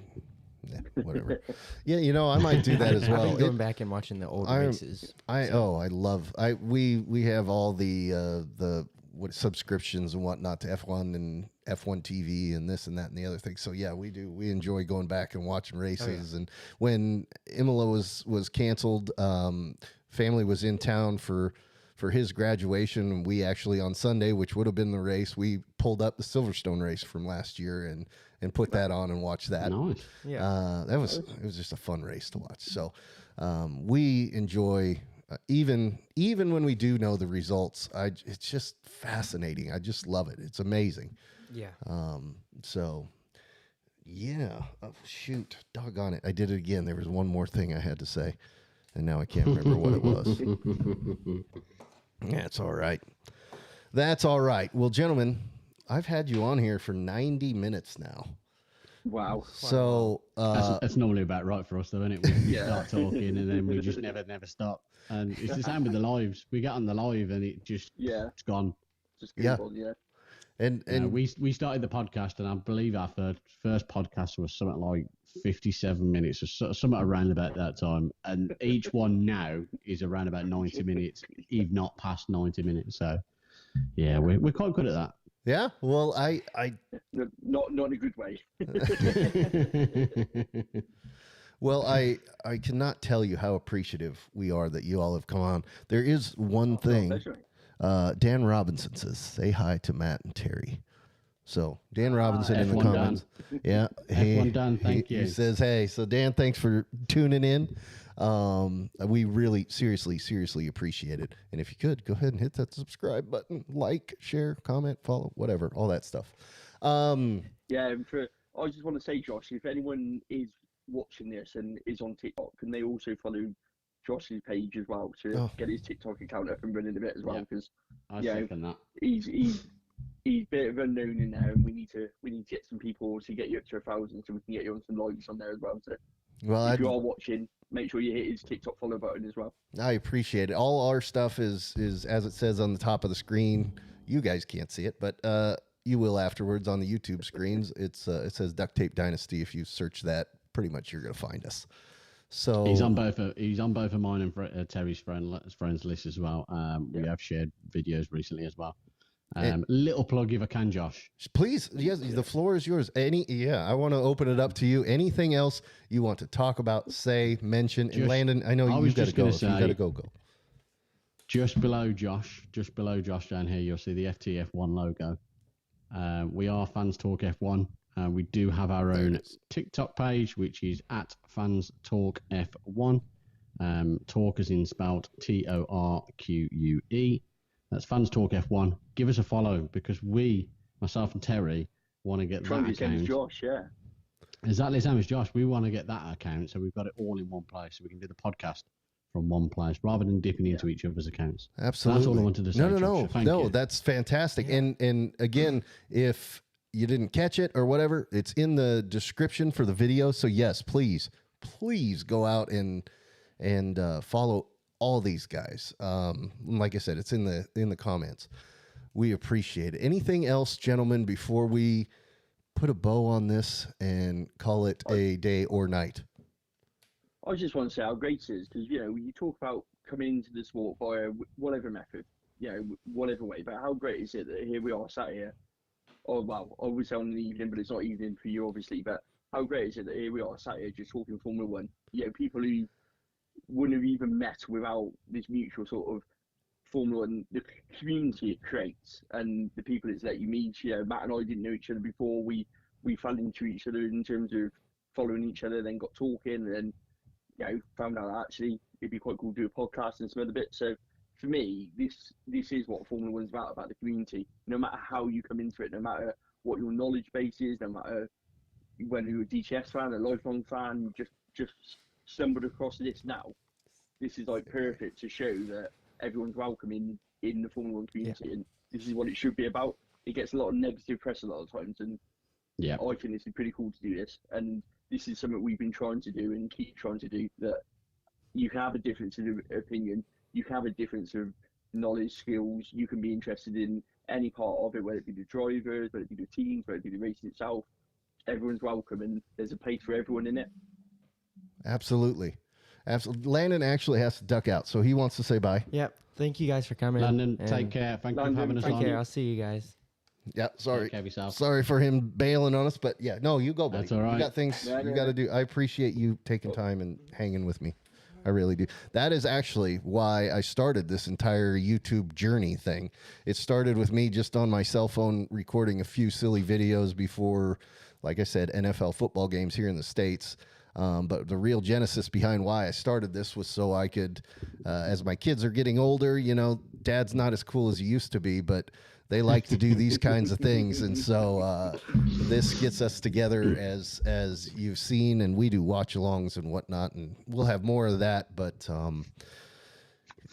Yeah, whatever. Yeah, I might do that as well. I've been going back and watching the old races. I love. We have all the subscriptions and whatnot to F1 and F1 TV and this and that and the other thing. So yeah, we do. We enjoy going back and watching races. And when Imola was canceled, family was in town for for his graduation. We actually on Sunday, which would have been the race, we pulled up the Silverstone race from last year and put that on and watched that. Nice. Yeah. It was just a fun race to watch. So we enjoy even when we do know the results. It's just fascinating. I just love it. It's amazing. Yeah. So yeah. Oh, shoot, doggone it! I did it again. There was one more thing I had to say, and now I can't remember what it was. That's all right. That's all right. Well, gentlemen, I've had you on here for 90 minutes now. Wow. So That's normally about right for us, though, isn't it? We Yeah. start talking and then we just never stop. And it's the same with the lives. We get on the live and it just Yeah. it's gone. Just Yeah. good. Yeah. and We started the podcast, and I believe our first podcast was something like 57 minutes or something around about that time. And each one now is around about 90 minutes, if not past 90 minutes. So, yeah, we're quite good at that. yeah, well, I Not in a good way. Well, I cannot tell you how appreciative we are that you all have come on. There is one thing. Pleasure. Dan Robinson says, "Say hi to Matt and Terry." So Dan Robinson in the F1 comments, yeah, F1 Dan, thank he you. says, "Hey." So Dan, thanks for tuning in. We really seriously appreciate it. And if you could go ahead and hit that subscribe button, like, share, comment, follow, whatever, all that stuff. Yeah, and I just want to say, Josh, if anyone is watching this and is on TikTok, can they also follow Josh's page as well to get his TikTok account up and running a bit as well? Because I second that. he's a bit of unknown in there, and we need to get some people to get you up to 1,000 so we can get you on some lives on there as well. So Well, if you are watching, make sure you hit his TikTok follow button as well. I appreciate it. All our stuff is as it says on the top of the screen. You guys can't see it, but you will afterwards on the YouTube screens. It says Duct Tape Dynasty. If you search that, pretty much you're gonna find us. So He's on both of mine and Terry's friends list as well. We have shared videos recently as well. Little plug if I can, Josh. please, yes, the floor is yours. I want to open it up to you. Anything else you want to talk about, say, mention, and Landon, I know you got to go. If you got to go. Just below Josh down here, you'll see the FTF1 logo. We are Fans Talk F1. We do have our own TikTok page, which is at Fans Talk F1. Talk as in spelled TORQUE. That's Fans Talk F1. Give us a follow because myself and Terry, want to get that account. Josh, yeah. Exactly the same as Josh. We want to get that account so we've got it all in one place so we can do the podcast from one place rather than dipping into each other's accounts. Absolutely. That's all I wanted to say. No. Thank you. That's fantastic. Yeah. And again, if you didn't catch it or whatever, it's in the description for the video. So yes, please go out and follow all these guys. Like I said, it's in the comments. We appreciate it. Anything else, gentlemen, before we put a bow on this and call it a day or night? I just want to say how great it is because, you talk about coming into the sport via whatever method, whatever way, but how great is it that here we are sat here. Oh, well, I would say on the evening, but it's not evening for you, obviously, but how great is it that here we are sat here just talking Formula One? People who wouldn't have even met without this mutual sort of Formula One, the community it creates and the people it's let you meet. Matt and I didn't know each other before. We fell into each other in terms of following each other, then got talking, and found out that actually it'd be quite cool to do a podcast and some other bits. So for me, this is what Formula One's about the community. No matter how you come into it, no matter what your knowledge base is, no matter whether you're a DTS fan, a lifelong fan, just stumbled across this now. This is like perfect to show that everyone's welcome in the Formula One community, and this is what it should be about. It gets a lot of negative press a lot of times, and I think this is pretty cool to do this, and this is something we've been trying to do and keep trying to do, that you can have a difference in opinion, you can have a difference of knowledge, skills, you can be interested in any part of it, whether it be the drivers, whether it be the teams, whether it be the racing itself. Everyone's welcome, and there's a place for everyone in it. Absolutely. Landon actually has to duck out, so he wants to say bye. Yep. Thank you guys for coming. Landon, take care. Thank you for having us on. Take care. I'll see you guys. Yeah, sorry. Take care of yourself. Sorry for him bailing on us, but no, you go, buddy. That's all right. You got things you got to do. I appreciate you taking time and hanging with me. I really do. That is actually why I started this entire YouTube journey thing. It started with me just on my cell phone recording a few silly videos before, like I said, NFL football games here in the States. But the real genesis behind why I started this was so I could, as my kids are getting older, you know, dad's not as cool as he used to be, but they like to do these kinds of things. And so this gets us together as you've seen, and we do watch alongs and whatnot, and we'll have more of that. But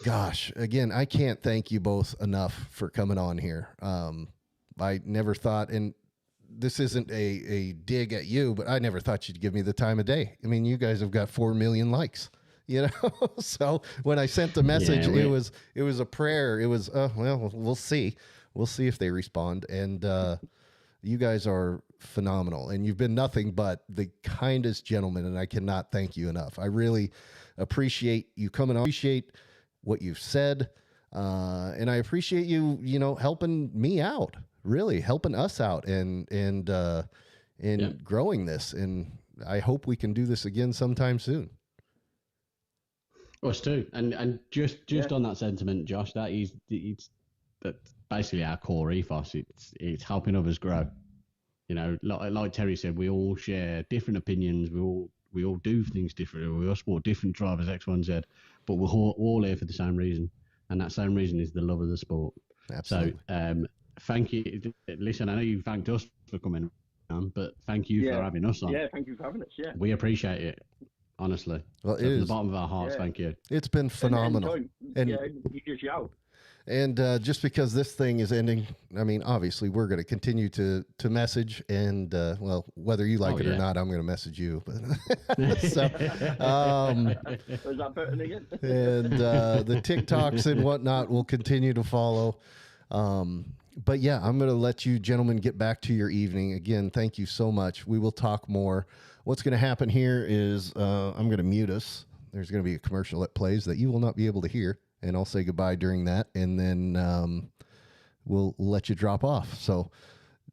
gosh, again, I can't thank you both enough for coming on here. I never thought, and this isn't a dig at you, but I never thought you'd give me the time of day. I mean, you guys have got 4 million likes, you know? So when I sent the message, it was a prayer. It was, well, we'll see. We'll see if they respond. And you guys are phenomenal, and you've been nothing but the kindest gentlemen, and I cannot thank you enough. I really appreciate you coming on, appreciate what you've said. And I appreciate you, you know, helping me out, really helping us out and growing this. And I hope we can do this again sometime soon. Us too. And just on that sentiment, Josh, that's basically our core ethos. It's helping others grow. You know, like Terry said, we all share different opinions. We all do things differently. We all support different drivers, X, Y, and Z, but we're all here for the same reason. And that same reason is the love of the sport. Absolutely. So thank you. Listen, I know you thanked us for coming on, but thank you for having us on. Yeah, thank you for having us. Yeah, we appreciate it, honestly. Well, so from the bottom of our hearts, thank you. It's been phenomenal. And you just shout. And just because this thing is ending, I mean, obviously we're going to continue to message, and well, whether you like it or not, I'm going to message you. But so, was that button again? And the TikToks and whatnot will continue to follow. But yeah, I'm going to let you gentlemen get back to your evening. Again, thank you so much. We will talk more. What's going to happen here is I'm going to mute us. There's going to be a commercial that plays that you will not be able to hear, and I'll say goodbye during that, and then we'll let you drop off. So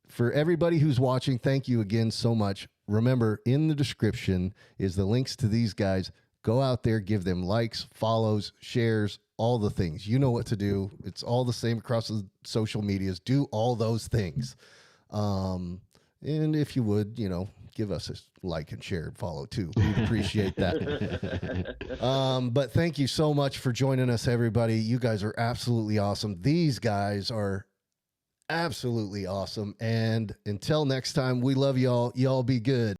for everybody who's watching, thank you again so much. Remember, in the description is the links to these guys. Go out there, give them likes, follows, shares, all the things. You know what to do. It's all the same across the social medias. Do all those things. And if you would, you know, give us a like and share and follow too. We'd appreciate that. But thank you so much for joining us, everybody. You guys are absolutely awesome. These guys are absolutely awesome. And until next time, we love y'all. Y'all be good.